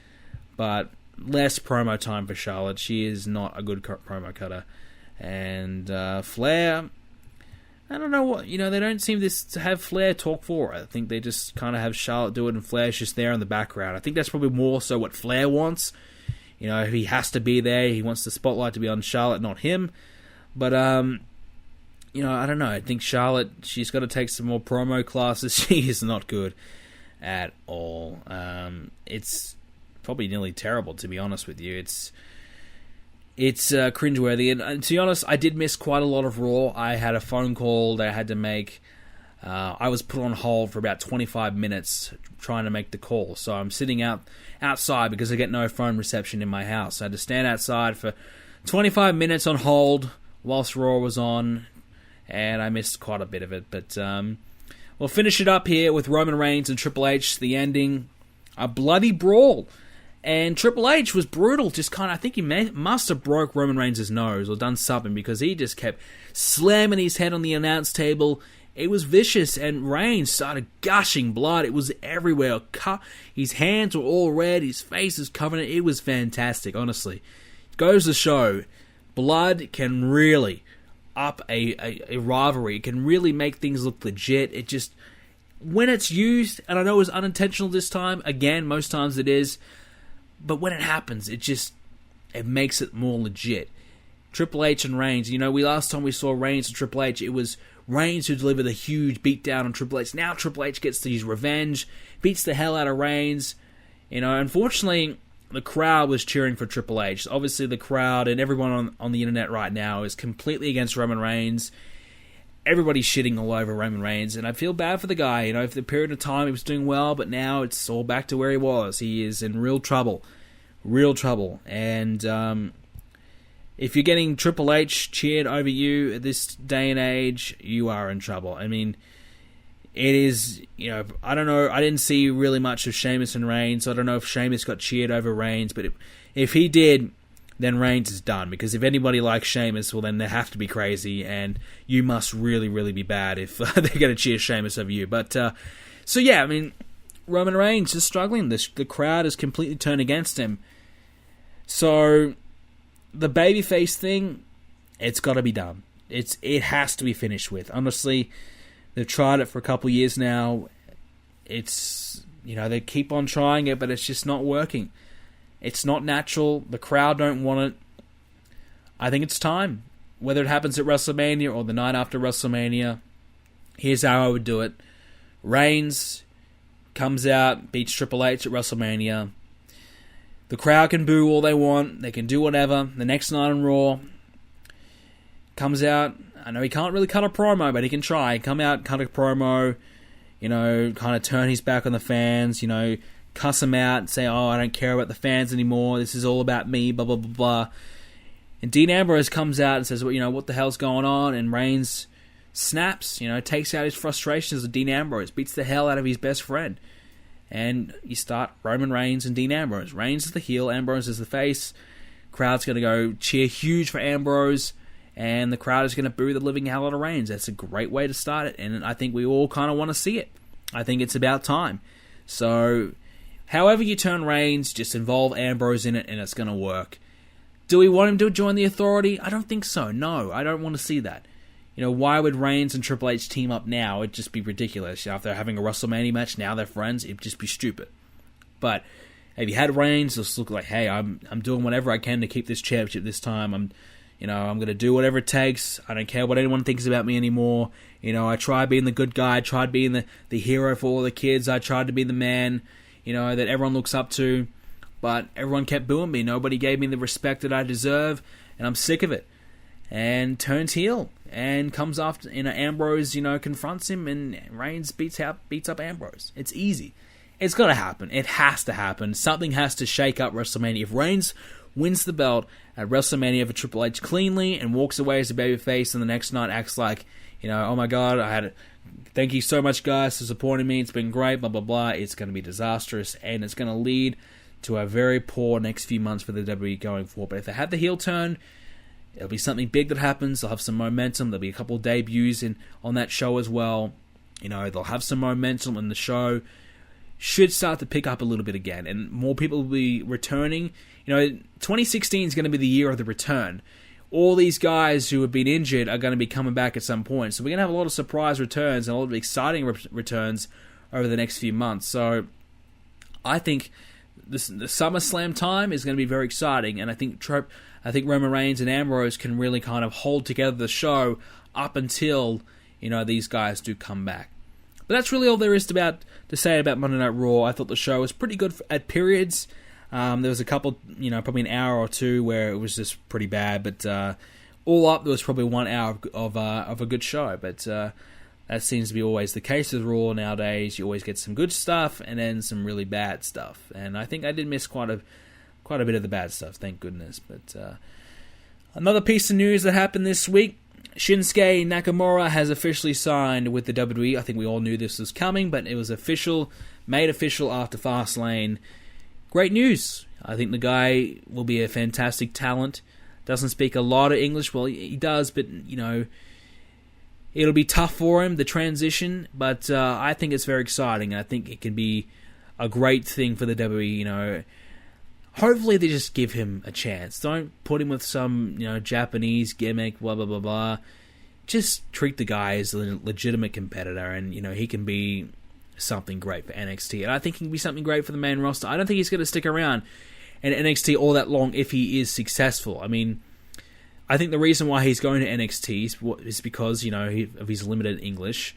But less promo time for Charlotte. She is not a good promo cutter. And Flair, I don't know what, they don't seem to have Flair talk for her. I think they just kind of have Charlotte do it and Flair's just there in the background. I think that's probably more so what Flair wants. He has to be there. He wants the spotlight to be on Charlotte, not him. But, I don't know. I think Charlotte, she's got to take some more promo classes. She is not good at all. It's probably nearly terrible, to be honest with you. It's cringeworthy. And to be honest, I did miss quite a lot of Raw. I had a phone call that I had to make. I was put on hold for about 25 minutes trying to make the call. So I'm sitting outside because I get no phone reception in my house. I had to stand outside for 25 minutes on hold whilst Raw was on, and I missed quite a bit of it. But we'll finish it up here with Roman Reigns and Triple H, the ending. A bloody brawl. And Triple H was brutal, I think he must have broke Roman Reigns' nose or done something, because he just kept slamming his head on the announce table. It was vicious, and Reigns started gushing blood. It was everywhere. His hands were all red, his face was covered. It was fantastic, honestly. It goes to show, blood can really up a rivalry. It can really make things look legit. It just, when it's used, and I know it was unintentional this time, again, most times it is, but when it happens, it makes it more legit. Triple H and Reigns, last time we saw Reigns and Triple H, it was Reigns who delivered a huge beatdown on Triple H. Now Triple H gets his revenge, beats the hell out of Reigns. Unfortunately, the crowd was cheering for Triple H. Obviously, the crowd and everyone on the internet right now is completely against Roman Reigns. Everybody's shitting all over Roman Reigns, and I feel bad for the guy. For the period of time he was doing well, but now it's all back to where he was. He is in real trouble. Real trouble. And if you're getting Triple H cheered over you at this day and age, you are in trouble. I mean, it is, I don't know. I didn't see really much of Sheamus and Reigns. I don't know if Sheamus got cheered over Reigns, but if he did, then Reigns is done. Because if anybody likes Sheamus, well, then they have to be crazy, and you must really, really be bad if they're going to cheer Sheamus over you. But, so yeah, I mean, Roman Reigns is struggling. The crowd is completely turned against him. So, the babyface thing, it's got to be done. It has to be finished with. Honestly, they've tried it for a couple years now. It's, they keep on trying it, but it's just not working. It's not natural. The crowd don't want it. I think it's time. Whether it happens at WrestleMania or the night after WrestleMania, here's how I would do it. Reigns comes out, beats Triple H at WrestleMania. The crowd can boo all they want. They can do whatever. The next night on Raw, comes out. I know he can't really cut a promo, but he can try. Come out, cut a promo, kind of turn his back on the fans, cuss them out and say, I don't care about the fans anymore. This is all about me, blah, blah, blah, blah. And Dean Ambrose comes out and says, what the hell's going on? And Reigns snaps, takes out his frustrations with Dean Ambrose, beats the hell out of his best friend. And you start Roman Reigns and Dean Ambrose. Reigns is the heel, Ambrose is the face. Crowd's going to go cheer huge for Ambrose, and the crowd is going to boo the living hell out of Reigns. That's a great way to start it, and I think we all kind of want to see it. I think it's about time. So, however you turn Reigns, just involve Ambrose in it, and it's going to work. Do we want him to join the Authority? I don't think so. No, I don't want to see that. Why would Reigns and Triple H team up now? It'd just be ridiculous. If they're having a WrestleMania match, now they're friends, it'd just be stupid. But if you had Reigns, just look like, hey, I'm doing whatever I can to keep this championship this time. I'm going to do whatever it takes. I don't care what anyone thinks about me anymore. I tried being the good guy. I tried being the hero for all the kids. I tried to be the man, that everyone looks up to. But everyone kept booing me. Nobody gave me the respect that I deserve. And I'm sick of it. And turns heel. And comes after, Ambrose, confronts him. And Reigns beats up Ambrose. It's easy. It's got to happen. It has to happen. Something has to shake up WrestleMania. If Reigns wins the belt at WrestleMania for Triple H cleanly and walks away as a babyface, and the next night acts like, oh my god, thank you so much guys for supporting me, it's been great, blah blah blah, it's going to be disastrous, and it's going to lead to a very poor next few months for the WWE going forward. But if they have the heel turn, it'll be something big that happens. They'll have some momentum. There'll be a couple of debuts on that show as well. They'll have some momentum in the show. should start to pick up a little bit again, and more people will be returning. 2016 is going to be the year of the return. All these guys who have been injured are going to be coming back at some point. So we're going to have a lot of surprise returns and a lot of exciting returns over the next few months. So I think the SummerSlam time is going to be very exciting, and I think Roman Reigns and Ambrose can really kind of hold together the show up until these guys do come back. But that's really all there is to say about Monday Night Raw. I thought the show was pretty good at periods. There was a couple, probably an hour or two where it was just pretty bad, but all up, there was probably 1 hour of a good show. But that seems to be always the case with Raw nowadays. You always get some good stuff and then some really bad stuff. And I think I did miss quite a bit of the bad stuff, thank goodness. But another piece of news that happened this week: Shinsuke Nakamura has officially signed with the WWE. I think we all knew this was coming, but it was made official after Fast Lane. Great news. I think the guy will be a fantastic talent. Doesn't speak a lot of English. Well, he does, but, it'll be tough for him, the transition. But I think it's very exciting. I think it can be a great thing for the WWE, Hopefully they just give him a chance. Don't put him with some, Japanese gimmick, blah, blah, blah, blah. Just treat the guy as a legitimate competitor, and, he can be something great for NXT. And I think he can be something great for the main roster. I don't think he's going to stick around in NXT all that long if he is successful. I mean, I think the reason why he's going to NXT is because, of his limited English.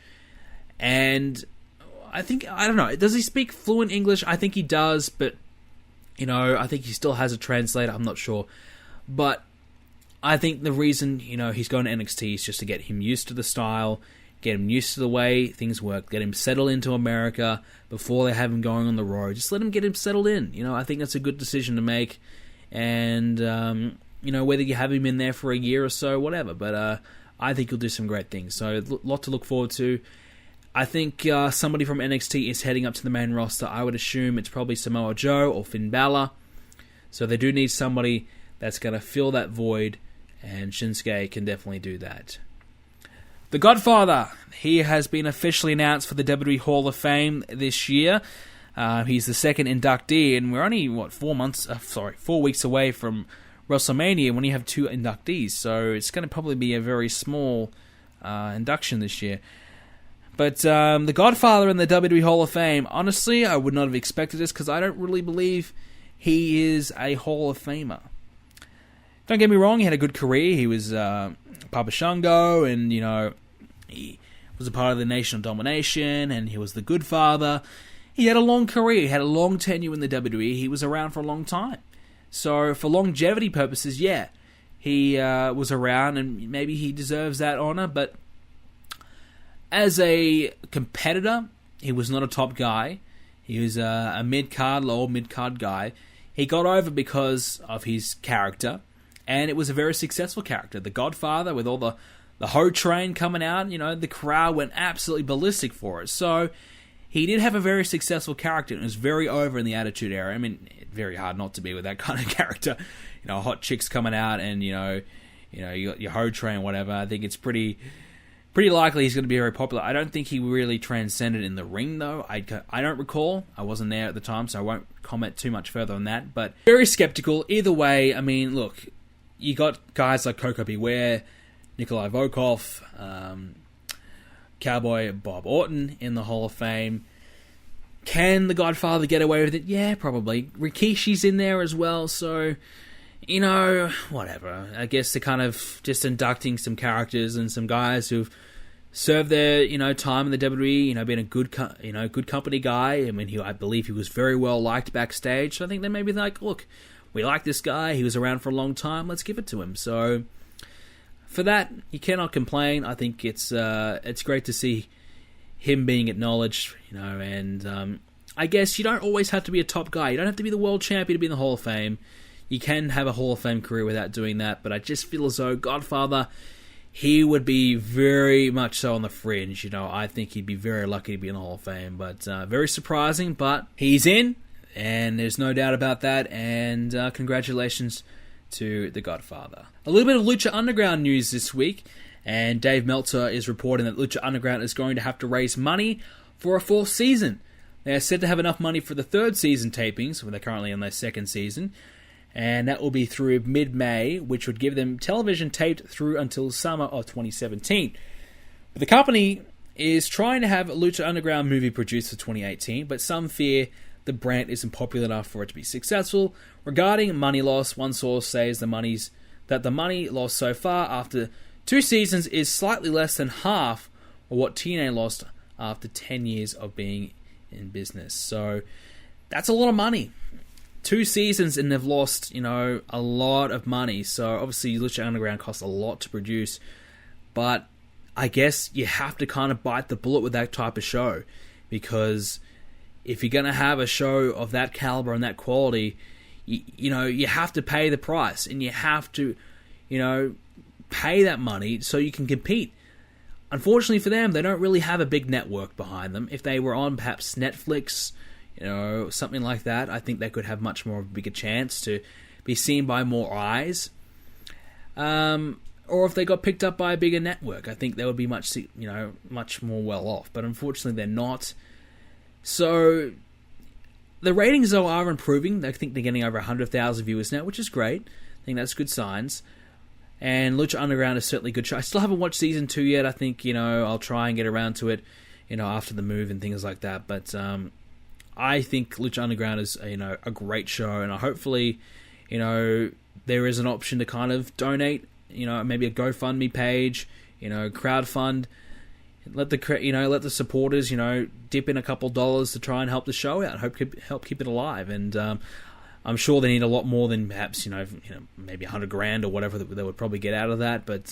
And I don't know, does he speak fluent English? I think he does, but, I think he still has a translator. I'm not sure. But I think the reason, he's going to NXT is just to get him used to the style, get him used to the way things work, get him settled into America before they have him going on the road. Just let him get him settled in. I think that's a good decision to make. And, whether you have him in there for a year or so, whatever. But I think he'll do some great things. So, a lot to look forward to. I think somebody from NXT is heading up to the main roster. I would assume it's probably Samoa Joe or Finn Balor. So they do need somebody that's going to fill that void, and Shinsuke can definitely do that. The Godfather, he has been officially announced for the WWE Hall of Fame this year. He's the second inductee, and we're only, 4 weeks away from WrestleMania when you have 2 inductees. So it's going to probably be a very small induction this year. But the Godfather in the WWE Hall of Fame, honestly, I would not have expected this because I don't really believe he is a Hall of Famer. Don't get me wrong, he had a good career. He was Papa Shango, and, he was a part of the Nation of Domination, and he was the Good Father. He had a long career. He had a long tenure in the WWE. He was around for a long time. So, for longevity purposes, yeah, he was around, and maybe he deserves that honor, but as a competitor, he was not a top guy. He was a lower mid-card guy. He got over because of his character, and it was a very successful character. The Godfather, with all the Ho train coming out, the crowd went absolutely ballistic for it. So he did have a very successful character, and it was very over in the Attitude Era. I mean, very hard not to be with that kind of character. Hot chicks coming out, and you got your Ho train, whatever. I think it's pretty likely he's going to be very popular. I don't think he really transcended in the ring, though. I don't recall. I wasn't there at the time, so I won't comment too much further on that. But very skeptical. Either way, I mean, look, you got guys like Koko Beware, Nikolai Volkov, Cowboy Bob Orton in the Hall of Fame. Can the Godfather get away with it? Yeah, probably. Rikishi's in there as well, so whatever. I guess they're kind of just inducting some characters and some guys who've served their, time in the WWE, being a good company guy. I mean, I believe he was very well liked backstage. So I think they may be like, look, we like this guy. He was around for a long time. Let's give it to him. So for that, you cannot complain. I think it's great to see him being acknowledged, and I guess you don't always have to be a top guy. You don't have to be the world champion to be in the Hall of Fame. You can have a Hall of Fame career without doing that, but I just feel as though Godfather, he would be very much so on the fringe. I think he'd be very lucky to be in the Hall of Fame, but very surprising, but he's in, and there's no doubt about that, and congratulations to the Godfather. A little bit of Lucha Underground news this week, and Dave Meltzer is reporting that Lucha Underground is going to have to raise money for a 4th season. They're said to have enough money for the third season tapings, where they're currently in their second season, and that will be through mid-May, which would give them television taped through until summer of 2017. But the company is trying to have a Lucha Underground movie produced for 2018, but some fear the brand isn't popular enough for it to be successful. Regarding money loss, one source says the money lost so far after 2 seasons is slightly less than half of what TNA lost after 10 years of being in business. So that's a lot of money. 2 seasons and they've lost, a lot of money. So obviously Lucha Underground costs a lot to produce, but I guess you have to kind of bite the bullet with that type of show, because if you're going to have a show of that caliber and that quality, you have to pay the price, and you have to, pay that money so you can compete. Unfortunately for them, they don't really have a big network behind them. If they were on perhaps Netflix, something like that, I think they could have much more of a bigger chance to be seen by more eyes. Or if they got picked up by a bigger network, I think they would be much more well off. But unfortunately, they're not. So the ratings, though, are improving. I think they're getting over 100,000 viewers now, which is great. I think that's good signs. And Lucha Underground is certainly a good show. I still haven't watched season 2 yet. I think, I'll try and get around to it, after the move and things like that. But I think Lucha Underground is, a great show. And hopefully, there is an option to kind of donate, maybe a GoFundMe page, crowdfund. Let the supporters, dip in a couple dollars to try and help the show out, help keep it alive. And I'm sure they need a lot more than perhaps, maybe $100,000 or whatever that they would probably get out of that. But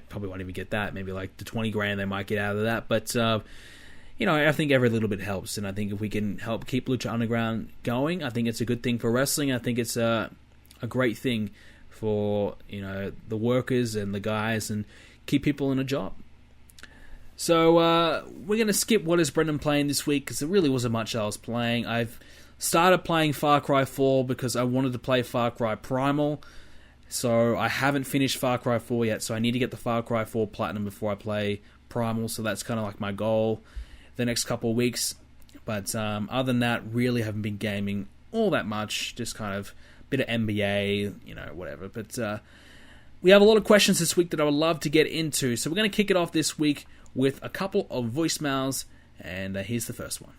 probably won't even get that. Maybe like the $20,000 they might get out of that. But I think every little bit helps. And I think if we can help keep Lucha Underground going, I think it's a good thing for wrestling. I think it's a great thing for the workers and the guys, and keep people in a job. So we're going to skip what is Brendan playing this week, because there really wasn't much I was playing. I've started playing Far Cry 4 because I wanted to play Far Cry Primal. So I haven't finished Far Cry 4 yet, so I need to get the Far Cry 4 Platinum before I play Primal. So that's kind of like my goal the next couple of weeks. But other than that, really haven't been gaming all that much. Just kind of a bit of NBA, whatever. But we have a lot of questions this week that I would love to get into. So we're going to kick it off this week with a couple of voicemails, and here's the first one.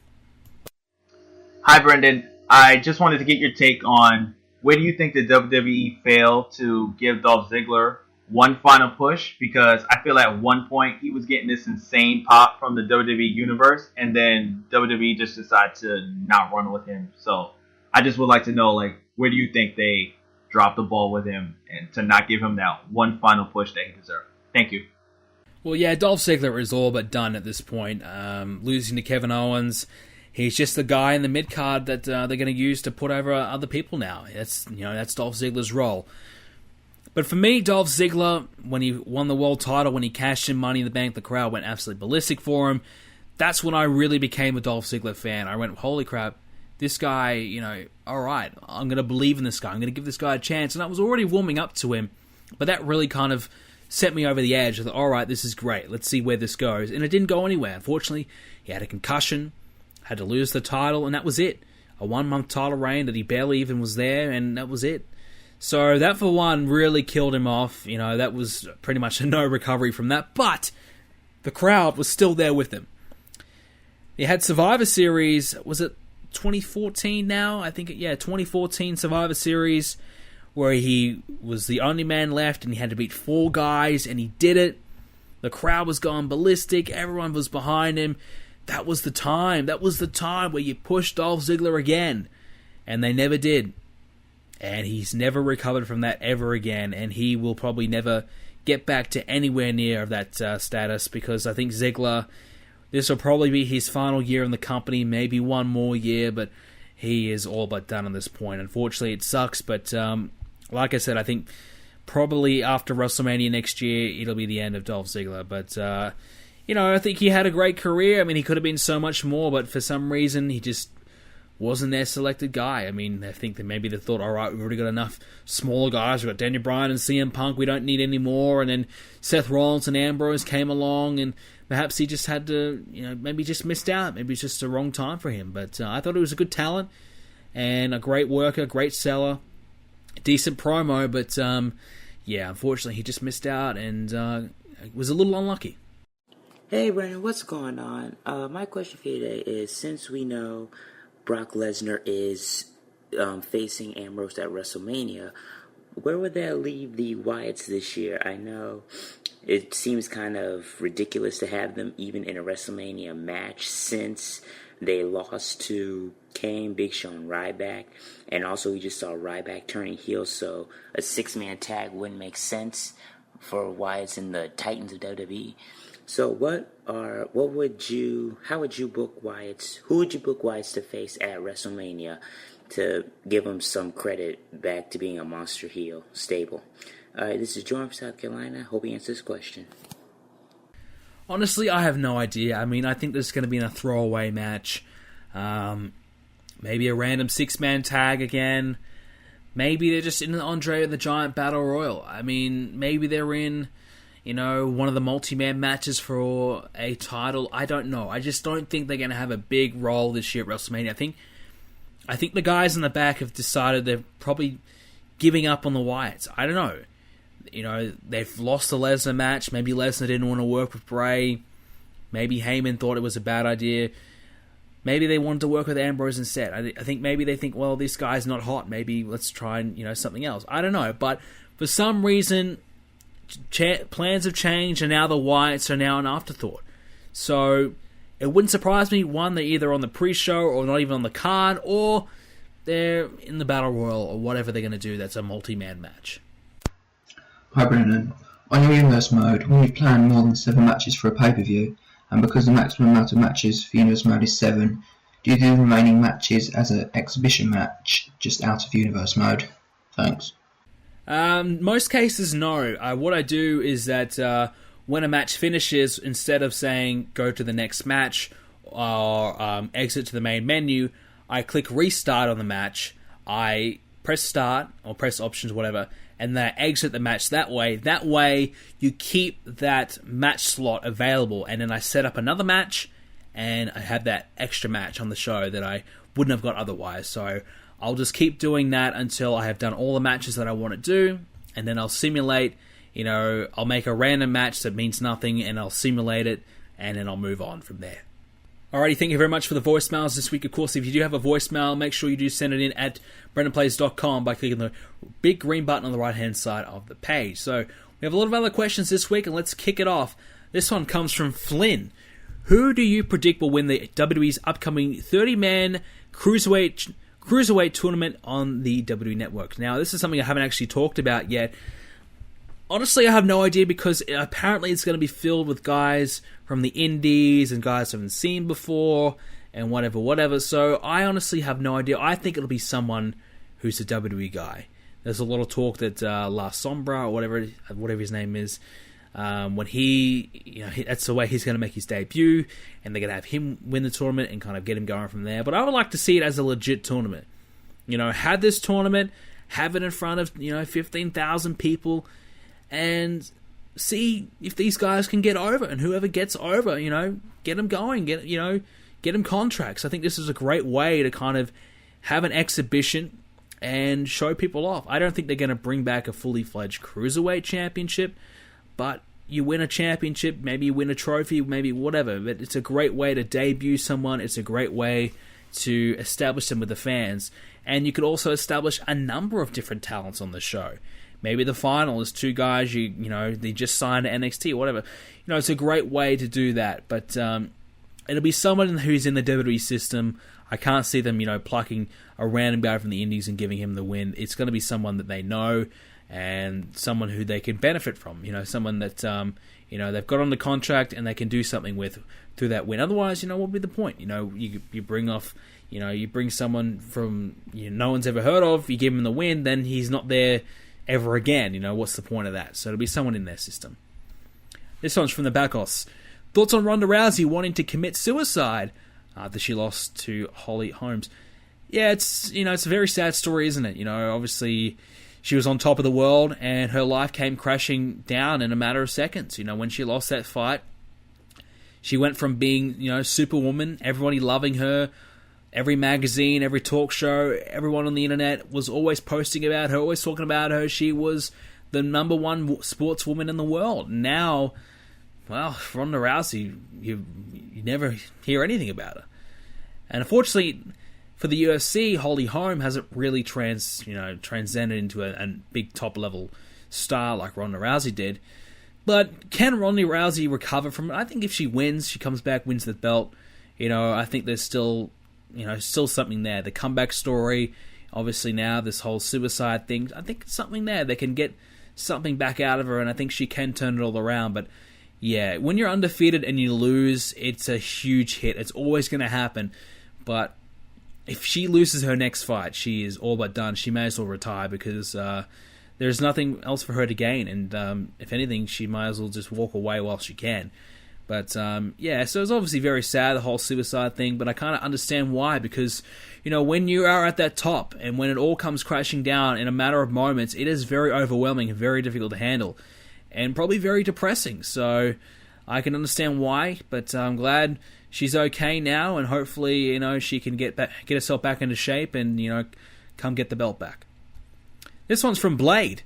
Hi, Brendan. I just wanted to get your take on, where do you think the WWE failed to give Dolph Ziggler one final push? Because I feel at one point he was getting this insane pop from the WWE Universe, and then WWE just decided to not run with him. So I just would like to know, where do you think they dropped the ball with him, and to not give him that one final push that he deserved? Thank you. Well, yeah, Dolph Ziggler is all but done at this point. Losing to Kevin Owens, he's just the guy in the mid-card that they're going to use to put over other people now. That's Dolph Ziggler's role. But for me, Dolph Ziggler, when he won the world title, when he cashed in Money in the Bank, the crowd went absolutely ballistic for him. That's when I really became a Dolph Ziggler fan. I went, holy crap, this guy, all right, I'm going to believe in this guy. I'm going to give this guy a chance. And I was already warming up to him, but that really kind of set me over the edge. I thought, all right, this is great. Let's see where this goes. And it didn't go anywhere. Unfortunately, he had a concussion, had to lose the title, and that was it. A 1-month title reign that he barely even was there, and that was it. So that, for one, really killed him off. That was pretty much a no recovery from that. But the crowd was still there with him. He had Survivor Series, was it 2014 now? I think, 2014 Survivor Series, where he was the only man left and he had to beat 4 guys, and he did it. The crowd was going ballistic. Everyone was behind him. That was the time. That was the time where you pushed Dolph Ziggler again. And they never did. And he's never recovered from that ever again. And he will probably never get back to anywhere near of that status, because I think Ziggler, this will probably be his final year in the company, maybe one more year, but he is all but done at this point. Unfortunately, it sucks, but like I said, I think probably after WrestleMania next year, it'll be the end of Dolph Ziggler. But, I think he had a great career. I mean, he could have been so much more, but for some reason, he just wasn't their selected guy. I mean, I think that maybe they thought, all right, we've already got enough smaller guys. We've got Daniel Bryan and CM Punk. We don't need any more. And then Seth Rollins and Ambrose came along, and perhaps he just had to, maybe just missed out. Maybe it's just the wrong time for him. But I thought he was a good talent and a great worker, great seller, decent promo. But unfortunately, he just missed out and was a little unlucky. Hey, Brandon, what's going on? My question for you today is, since we know Brock Lesnar is facing Ambrose at WrestleMania, where would that leave the Wyatts this year? I know it seems kind of ridiculous to have them even in a WrestleMania match since they lost to Kane, Big Show, and Ryback. And also we just saw Ryback turning heel, so a 6-man tag wouldn't make sense for Wyatts and the Titans of WWE. So how would you book Wyatts? Who would you book Wyatts to face at WrestleMania to give them some credit back to being a monster heel stable? Alright, this is Jordan from South Carolina. Hope he answers this question. Honestly, I have no idea. I mean, I think this is going to be in a throwaway match. Maybe a random 6-man tag again. Maybe they're just in the Andre the Giant Battle Royal. I mean, maybe they're in, one of the multi-man matches for a title. I don't know. I just don't think they're going to have a big role this year at WrestleMania. I think the guys in the back have decided they're probably giving up on the Wyatts. I don't know. They've lost the Lesnar match. Maybe Lesnar didn't want to work with Bray. Maybe Heyman thought it was a bad idea. Maybe they wanted to work with Ambrose instead. I think maybe they think, well, this guy's not hot. Maybe let's try and, something else. I don't know. But for some reason, plans have changed, and now the Wyatts are now an afterthought. So it wouldn't surprise me, one, they're either on the pre-show or not even on the card, or they're in the Battle Royal or whatever they're going to do that's a multi-man match. Hi Brennan, on your Universe mode, when you plan more than 7 matches for a pay-per-view, and because the maximum amount of matches for Universe mode is 7, do you do the remaining matches as an exhibition match, just out of Universe mode? Thanks. Most cases, no. What I do is that when a match finishes, instead of saying go to the next match or exit to the main menu, I click restart on the match, I press start or press options, whatever, and then I exit the match that way. That way, you keep that match slot available, and then I set up another match, and I have that extra match on the show that I wouldn't have got otherwise. So I'll just keep doing that until I have done all the matches that I want to do, and then I'll simulate, I'll make a random match that means nothing, and I'll simulate it, and then I'll move on from there. Alrighty, thank you very much for the voicemails this week. Of course, if you do have a voicemail, make sure you do send it in at BrendanPlays.com by clicking the big green button on the right-hand side of the page. So, we have a lot of other questions this week, and let's kick it off. This one comes from Flynn. Who do you predict will win the WWE's upcoming 30-man cruiserweight tournament on the WWE Network? Now, this is something I haven't actually talked about yet. Honestly, I have no idea, because apparently it's going to be filled with guys from the indies and guys I haven't seen before and whatever. So I honestly have no idea. I think it'll be someone who's a WWE guy. There's a lot of talk that La Sombra or whatever his name is, when that's the way he's going to make his debut, and they're going to have him win the tournament and kind of get him going from there. But I would like to see it as a legit tournament. Have this tournament, have it in front of 15,000 people, and see if these guys can get over, and whoever gets over, get them going, get them contracts. I think this is a great way to kind of have an exhibition and show people off. I don't think they're going to bring back a fully fledged cruiserweight championship, but you win a championship, maybe you win a trophy, maybe whatever. But it's a great way to debut someone. It's a great way to establish them with the fans, and you could also establish a number of different talents on the show. Maybe the final is 2 guys they just signed to NXT or whatever. It's a great way to do that. But it'll be someone who's in the WWE system. I can't see them, plucking a random guy from the indies and giving him the win. It's going to be someone that they know and someone who they can benefit from. Someone that they've got on the contract and they can do something with through that win. Otherwise, what would be the point? You bring off, you bring someone from no one's ever heard of. You give him the win, then he's not there ever again. What's the point of that? So it'll be someone in their system. This one's from the Bacchus. Thoughts on Ronda Rousey wanting to commit suicide after she lost to Holly Holmes? Yeah, it's a very sad story, isn't it? Obviously she was on top of the world and her life came crashing down in a matter of seconds. When she lost that fight, she went from being, Superwoman, everybody loving her, every magazine, every talk show, everyone on the internet was always posting about her, always talking about her. She was the number one sportswoman in the world. Now, well, Ronda Rousey, you never hear anything about her. And unfortunately, for the UFC, Holly Holm hasn't really transcended into a big top-level star like Ronda Rousey did. But can Ronda Rousey recover from it? I think if she wins, she comes back, wins the belt, I think there's still something there. The comeback story, obviously now, this whole suicide thing, I think it's something there. They can get something back out of her, and I think she can turn it all around. But yeah, when you're undefeated and you lose, it's a huge hit. It's always going to happen. But if she loses her next fight, she is all but done. She may as well retire because there's nothing else for her to gain. And if anything, she might as well just walk away while she can. But yeah, so it's obviously very sad, the whole suicide thing. But I kind of understand why, because when you are at that top and when it all comes crashing down in a matter of moments, it is very overwhelming and very difficult to handle, and probably very depressing. So I can understand why, but I'm glad she's okay now, and hopefully, she can get herself back into shape and, come get the belt back. This one's from Blade.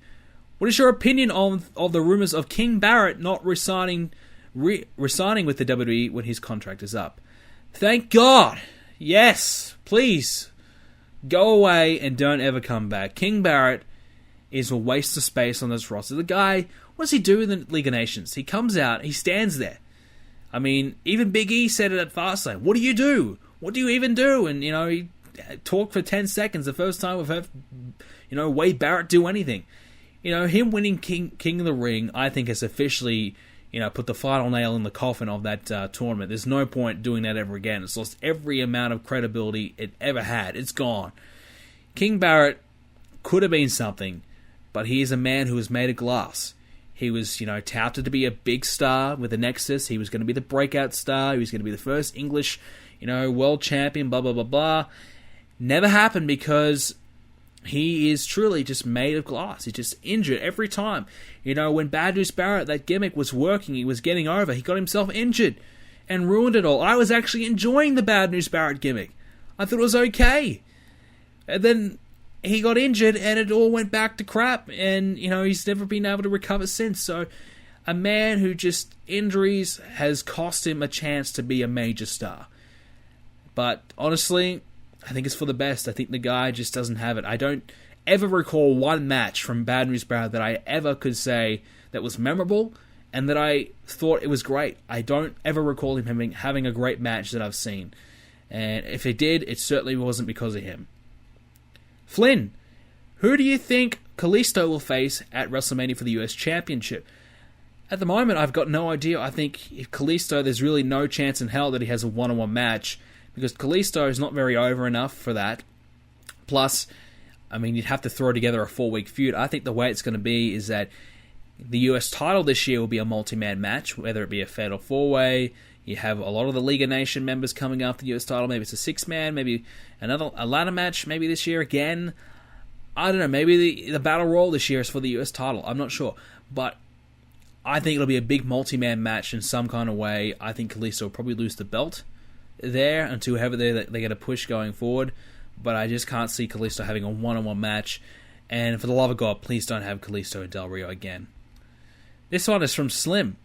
What is your opinion on the rumors of King Barrett not resigning with the WWE when his contract is up? Thank God. Yes, please go away and don't ever come back. King Barrett is a waste of space on this roster. The guy, what does he do in the League of Nations? He comes out, he stands there. I mean, even Big E said it at Fastlane. What do you do? What do you even do? And, he talked for 10 seconds. The first time we've heard, Wade Barrett do anything. Him winning King of the Ring, I think, has officially, put the final nail in the coffin of that tournament. There's no point doing that ever again. It's lost every amount of credibility it ever had. It's gone. King Barrett could have been something, but he is a man who is made of glass. He was, touted to be a big star with the Nexus. He was going to be the breakout star. He was going to be the first English, world champion, blah, blah, blah, blah. Never happened because he is truly just made of glass. He's just injured every time. When Bad News Barrett, that gimmick was working, he was getting over, he got himself injured and ruined it all. I was actually enjoying the Bad News Barrett gimmick. I thought it was okay. And then he got injured and it all went back to crap, and he's never been able to recover since. So a man who just injuries has cost him a chance to be a major star. But honestly, I think it's for the best. I think the guy just doesn't have it. I don't ever recall one match from Bad News Barrett that I ever could say that was memorable and that I thought it was great. I don't ever recall him having a great match that I've seen. And if it did, it certainly wasn't because of him. Flynn, who do you think Kalisto will face at WrestleMania for the US Championship? At the moment, I've got no idea. I think if Kalisto, there's really no chance in hell that he has a one-on-one match, because Kalisto is not very over enough for that. Plus, I mean, you'd have to throw together a 4-week feud. I think the way it's going to be is that the US title this year will be a multi-man match, whether it be a fatal 4-way. You have a lot of the League of Nations members coming after the US title. Maybe it's a 6-man, maybe a ladder match maybe this year again. I don't know, maybe the Battle Royal this year is for the US title. I'm not sure. But I think it'll be a big multi-man match in some kind of way. I think Kalisto will probably lose the belt there until whoever they're going to push going forward. But I just can't see Kalisto having a one-on-one match. And for the love of God, please don't have Kalisto and Del Rio again. This one is from Slim.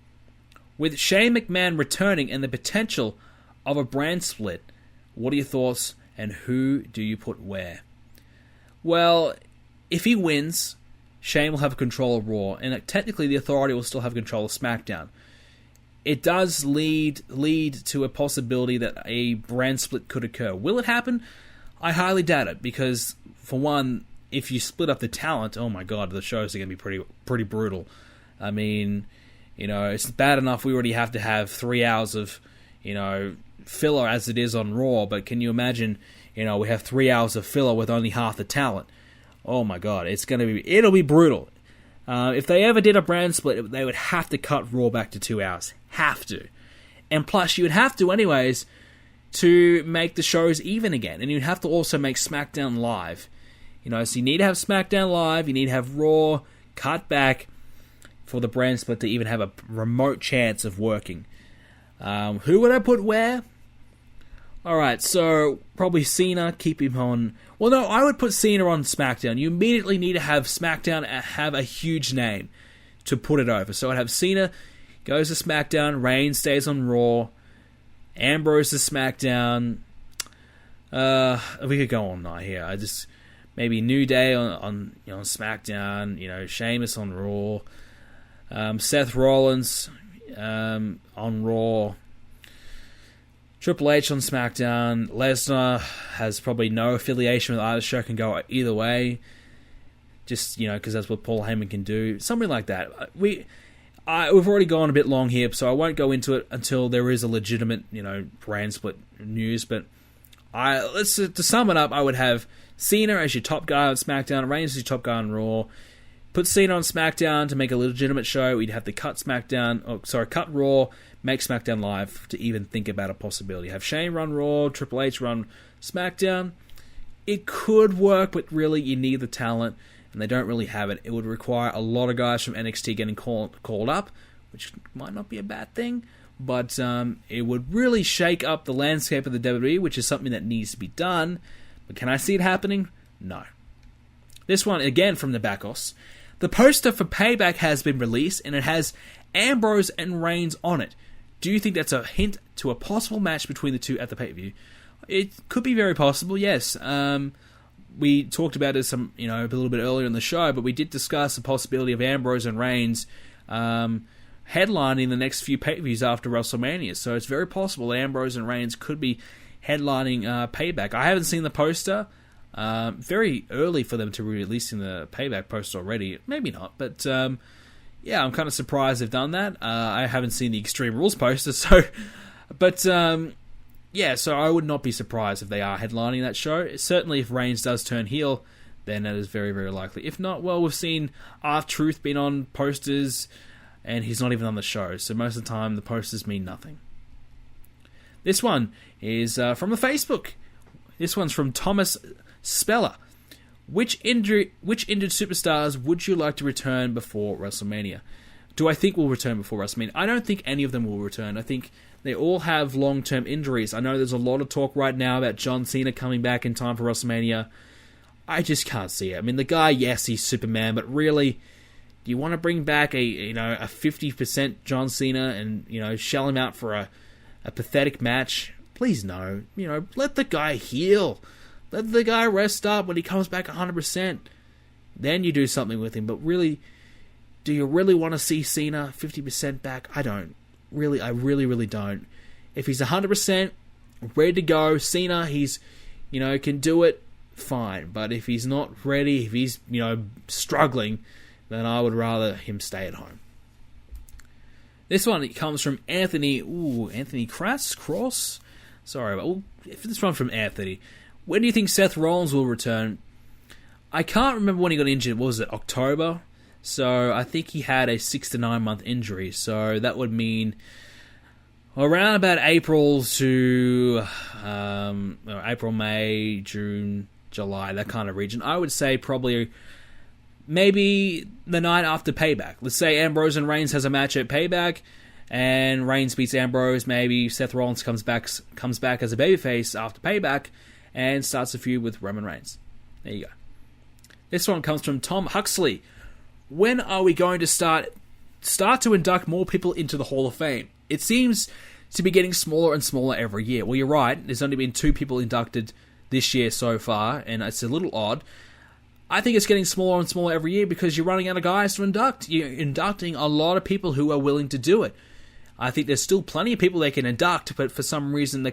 With Shane McMahon returning and the potential of a brand split, what are your thoughts and who do you put where? Well, if he wins, Shane will have control of Raw, and technically the Authority will still have control of SmackDown. It does lead to a possibility that a brand split could occur. Will it happen? I highly doubt it, because for one, if you split up the talent, oh my God, the shows are going to be pretty brutal. I mean, it's bad enough we already have to have 3 hours of, filler as it is on Raw, but can you imagine, we have 3 hours of filler with only half the talent? Oh my God, it'll be brutal. If they ever did a brand split, they would have to cut Raw back to 2 hours. Have to. And plus, you would have to anyways to make the shows even again. And you'd have to also make SmackDown live. So you need to have SmackDown live, you need to have Raw cut back for the brand split to even have a remote chance of working. Who would I put where? Alright, so probably Cena, keep him on... Well, no, I would put Cena on SmackDown. You immediately need to have SmackDown have a huge name to put it over. So I'd have Cena goes to SmackDown, Reigns stays on Raw, Ambrose to SmackDown. We could go all night here. Maybe New Day on SmackDown, Sheamus on Raw, Seth Rollins on Raw, Triple H on SmackDown. Lesnar has probably no affiliation with either show, can go either way. Just, because that's what Paul Heyman can do. Something like that. We've already gone a bit long here, so I won't go into it until there is a legitimate, brand split news. But to sum it up, I would have Cena as your top guy on SmackDown, Reigns as your top guy on Raw. Put Cena on SmackDown to make a legitimate show. We'd have to cut Raw, make SmackDown live to even think about a possibility. Have Shane run Raw, Triple H run SmackDown. It could work, but really you need the talent, and they don't really have it. It would require a lot of guys from NXT getting called up, which might not be a bad thing, but it would really shake up the landscape of the WWE, which is something that needs to be done. But can I see it happening? No. This one, again from the Backos. The poster for Payback has been released, and it has Ambrose and Reigns on it. Do you think that's a hint to a possible match between the two at the pay-per-view? It could be very possible, yes. We talked about it a little bit earlier in the show, but we did discuss the possibility of Ambrose and Reigns headlining the next few pay-per-views after WrestleMania. So it's very possible that Ambrose and Reigns could be headlining Payback. I haven't seen the poster. Very early for them to be releasing the Payback poster already. Maybe not, but yeah, I'm kind of surprised they've done that. I haven't seen the Extreme Rules poster, so I would not be surprised if they are headlining that show. Certainly, if Reigns does turn heel, then that is very, very likely. If not, well, we've seen R-Truth been on posters, and he's not even on the show, so most of the time the posters mean nothing. This one is from the Facebook. This one's from Thomas Speller. Which injured superstars would you like to return before WrestleMania? Do I think will return before WrestleMania? I don't think any of them will return. I think they all have long-term injuries. I know there's a lot of talk right now about John Cena coming back in time for WrestleMania. I just can't see it. I mean, the guy, yes, he's Superman, but really, do you want to bring back a 50% John Cena and shell him out for a pathetic match? Please no. Let the guy heal. Let the guy rest up when he comes back 100%. Then you do something with him. But really, do you really want to see Cena 50% back? I don't. Really, I really don't. If he's 100%, ready to go, Cena, he's, can do it, fine. But if he's not ready, if he's, struggling, then I would rather him stay at home. This one comes from Anthony. Anthony Cross? Sorry, this one from Anthony. When do you think Seth Rollins will return? I can't remember when he got injured. What was it, October? So I think he had a 6 to 9 month injury. So that would mean around about April to April, May, June, July, that kind of region. I would say probably maybe the night after Payback. Let's say Ambrose and Reigns has a match at Payback, and Reigns beats Ambrose. Maybe Seth Rollins comes back as a babyface after Payback and starts a feud with Roman Reigns. There you go. This one comes from Tom Huxley. When are we going to start to induct more people into the Hall of Fame? It seems to be getting smaller and smaller every year. Well, you're right. There's only been 2 people inducted this year so far, and it's a little odd. I think it's getting smaller and smaller every year because you're running out of guys to induct. You're inducting a lot of people who are willing to do it. I think there's still plenty of people they can induct, but for some reason the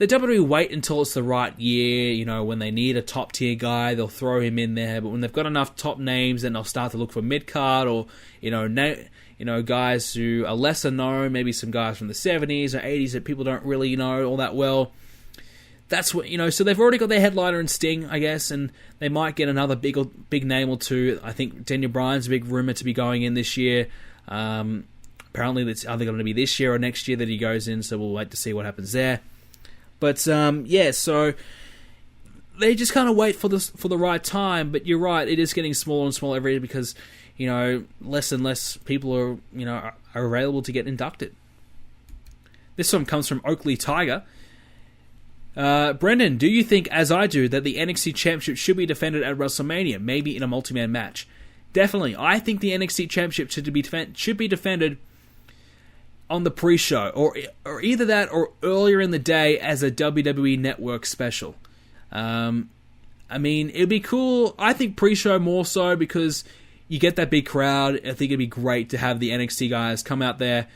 WWE wait until it's the right year. When they need a top tier guy, they'll throw him in there. But when they've got enough top names, then they'll start to look for mid card or guys who are lesser known. Maybe some guys from the 70s or 80s that people don't really know all that well. That's what So they've already got their headliner in Sting, I guess, and they might get another big name or two. I think Daniel Bryan's a big rumor to be going in this year. Apparently, it's either going to be this year or next year that he goes in. So we'll wait to see what happens there. But yeah, so they just kind of wait for the right time. But you're right, it is getting smaller and smaller every year because less and less people are available to get inducted. This one comes from Oakley Tiger. Brendan, do you think, as I do, that the NXT Championship should be defended at WrestleMania, maybe in a multi-man match? Definitely. I think the NXT Championship should be defended on the pre-show, or either that or earlier in the day as a WWE Network special. I mean, it'd be cool. I think pre-show more so because you get that big crowd. I think it'd be great to have the NXT guys come out there.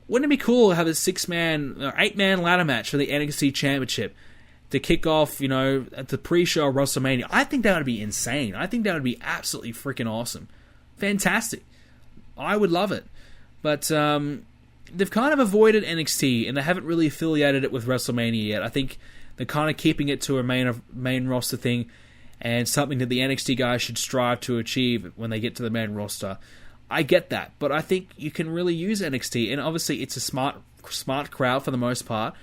Wouldn't it be cool to have a 6-man or 8-man ladder match for the NXT Championship to kick off, at the pre-show of WrestleMania? I think that would be insane. I think that would be absolutely freaking awesome. Fantastic. I would love it. But they've kind of avoided NXT, and they haven't really affiliated it with WrestleMania yet. I think they're kind of keeping it to a main roster thing, and something that the NXT guys should strive to achieve when they get to the main roster. I get that, but I think you can really use NXT, and obviously it's a smart crowd for the most part,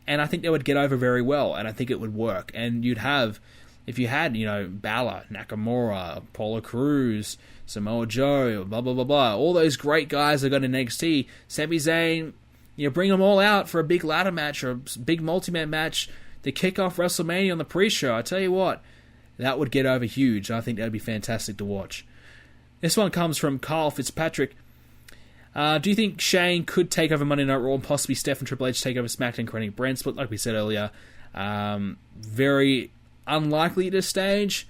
and I think they would get over very well, and I think it would work. And you'd have, if you had, Balor, Nakamura, Apollo Crews, Samoa Joe, blah, blah, blah, blah, all those great guys that got in NXT, Sami Zayn, bring them all out for a big ladder match or a big multi-man match to kick off WrestleMania on the pre-show. I tell you what, that would get over huge. I think that would be fantastic to watch. This one comes from Carl Fitzpatrick. Do you think Shane could take over Monday Night Raw and possibly Steph and Triple H take over SmackDown, creating a brand split? Like we said earlier, very unlikely at this stage.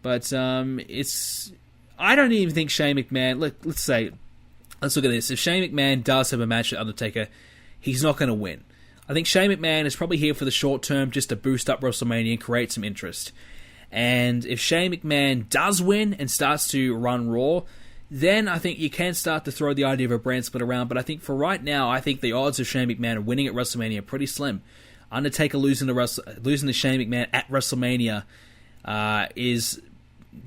But I don't even think Shane McMahon... Let's look at this. If Shane McMahon does have a match with Undertaker, he's not going to win. I think Shane McMahon is probably here for the short term just to boost up WrestleMania and create some interest. And if Shane McMahon does win and starts to run Raw, then I think you can start to throw the idea of a brand split around. But I think for right now, I think the odds of Shane McMahon winning at WrestleMania are pretty slim. Undertaker losing to Shane McMahon at WrestleMania is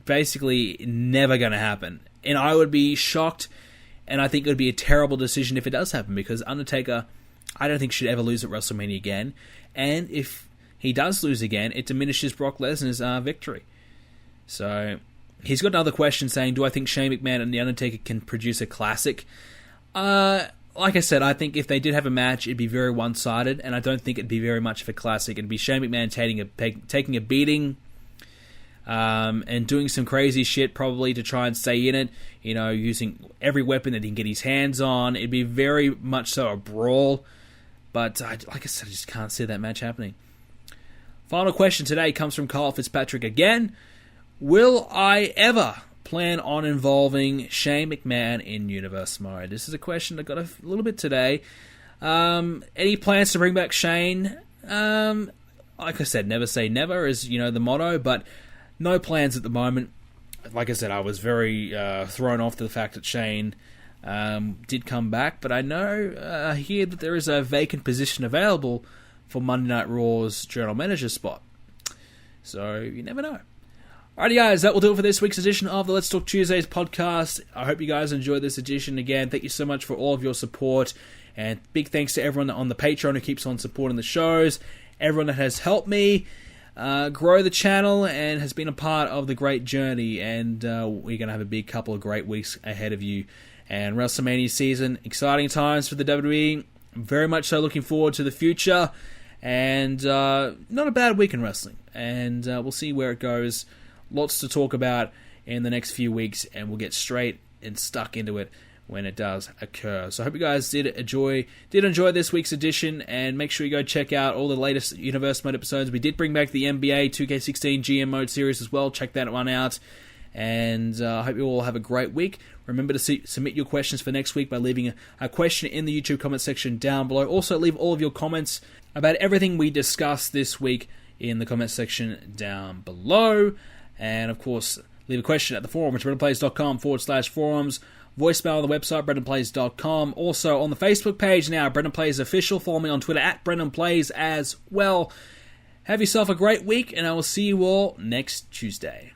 basically never going to happen. And I would be shocked, and I think it would be a terrible decision if it does happen, because Undertaker, I don't think, should ever lose at WrestleMania again. And if he does lose again, it diminishes Brock Lesnar's victory. So he's got another question saying, do I think Shane McMahon and The Undertaker can produce a classic? Like I said, I think if they did have a match, it'd be very one-sided, and I don't think it'd be very much of a classic. It'd be Shane McMahon taking a beating and doing some crazy shit probably to try and stay in it, using every weapon that he can get his hands on. It'd be very much so a brawl, but like I said, I just can't see that match happening. Final question today comes from Carl Fitzpatrick again. Will I ever plan on involving Shane McMahon in Universe Mode? This is a question that got a little bit today. Any plans to bring back Shane? Like I said, never say never is, the motto, but no plans at the moment. Like I said, I was very thrown off to the fact that Shane did come back, but I know here that there is a vacant position available for Monday Night Raw's general manager spot. So, you never know. Alrighty guys, that will do it for this week's edition of the Let's Talk Tuesdays podcast. I hope you guys enjoyed this edition. Again, thank you so much for all of your support, and big thanks to everyone on the Patreon who keeps on supporting the shows, everyone that has helped me grow the channel and has been a part of the great journey, and we're going to have a big couple of great weeks ahead of you. And WrestleMania season, exciting times for the WWE. Very much so looking forward to the future, and not a bad week in wrestling, and we'll see where it goes. Lots to talk about in the next few weeks, and we'll get straight and stuck into it when it does occur. So I hope you guys did enjoy this week's edition, and make sure you go check out all the latest Universe Mode episodes. We did bring back the NBA 2K16 GM Mode series as well. Check that one out, and I hope you all have a great week. Remember to submit your questions for next week by leaving a question in the YouTube comment section down below. Also, leave all of your comments about everything we discussed this week in the comment section down below. And, of course, leave a question at the forum, which is BrendanPlays.com/forums. Voicemail on the website, BrendanPlays.com. Also, on the Facebook page now, Brendan Plays Official. Follow me on Twitter at BrendanPlays as well. Have yourself a great week, and I will see you all next Tuesday.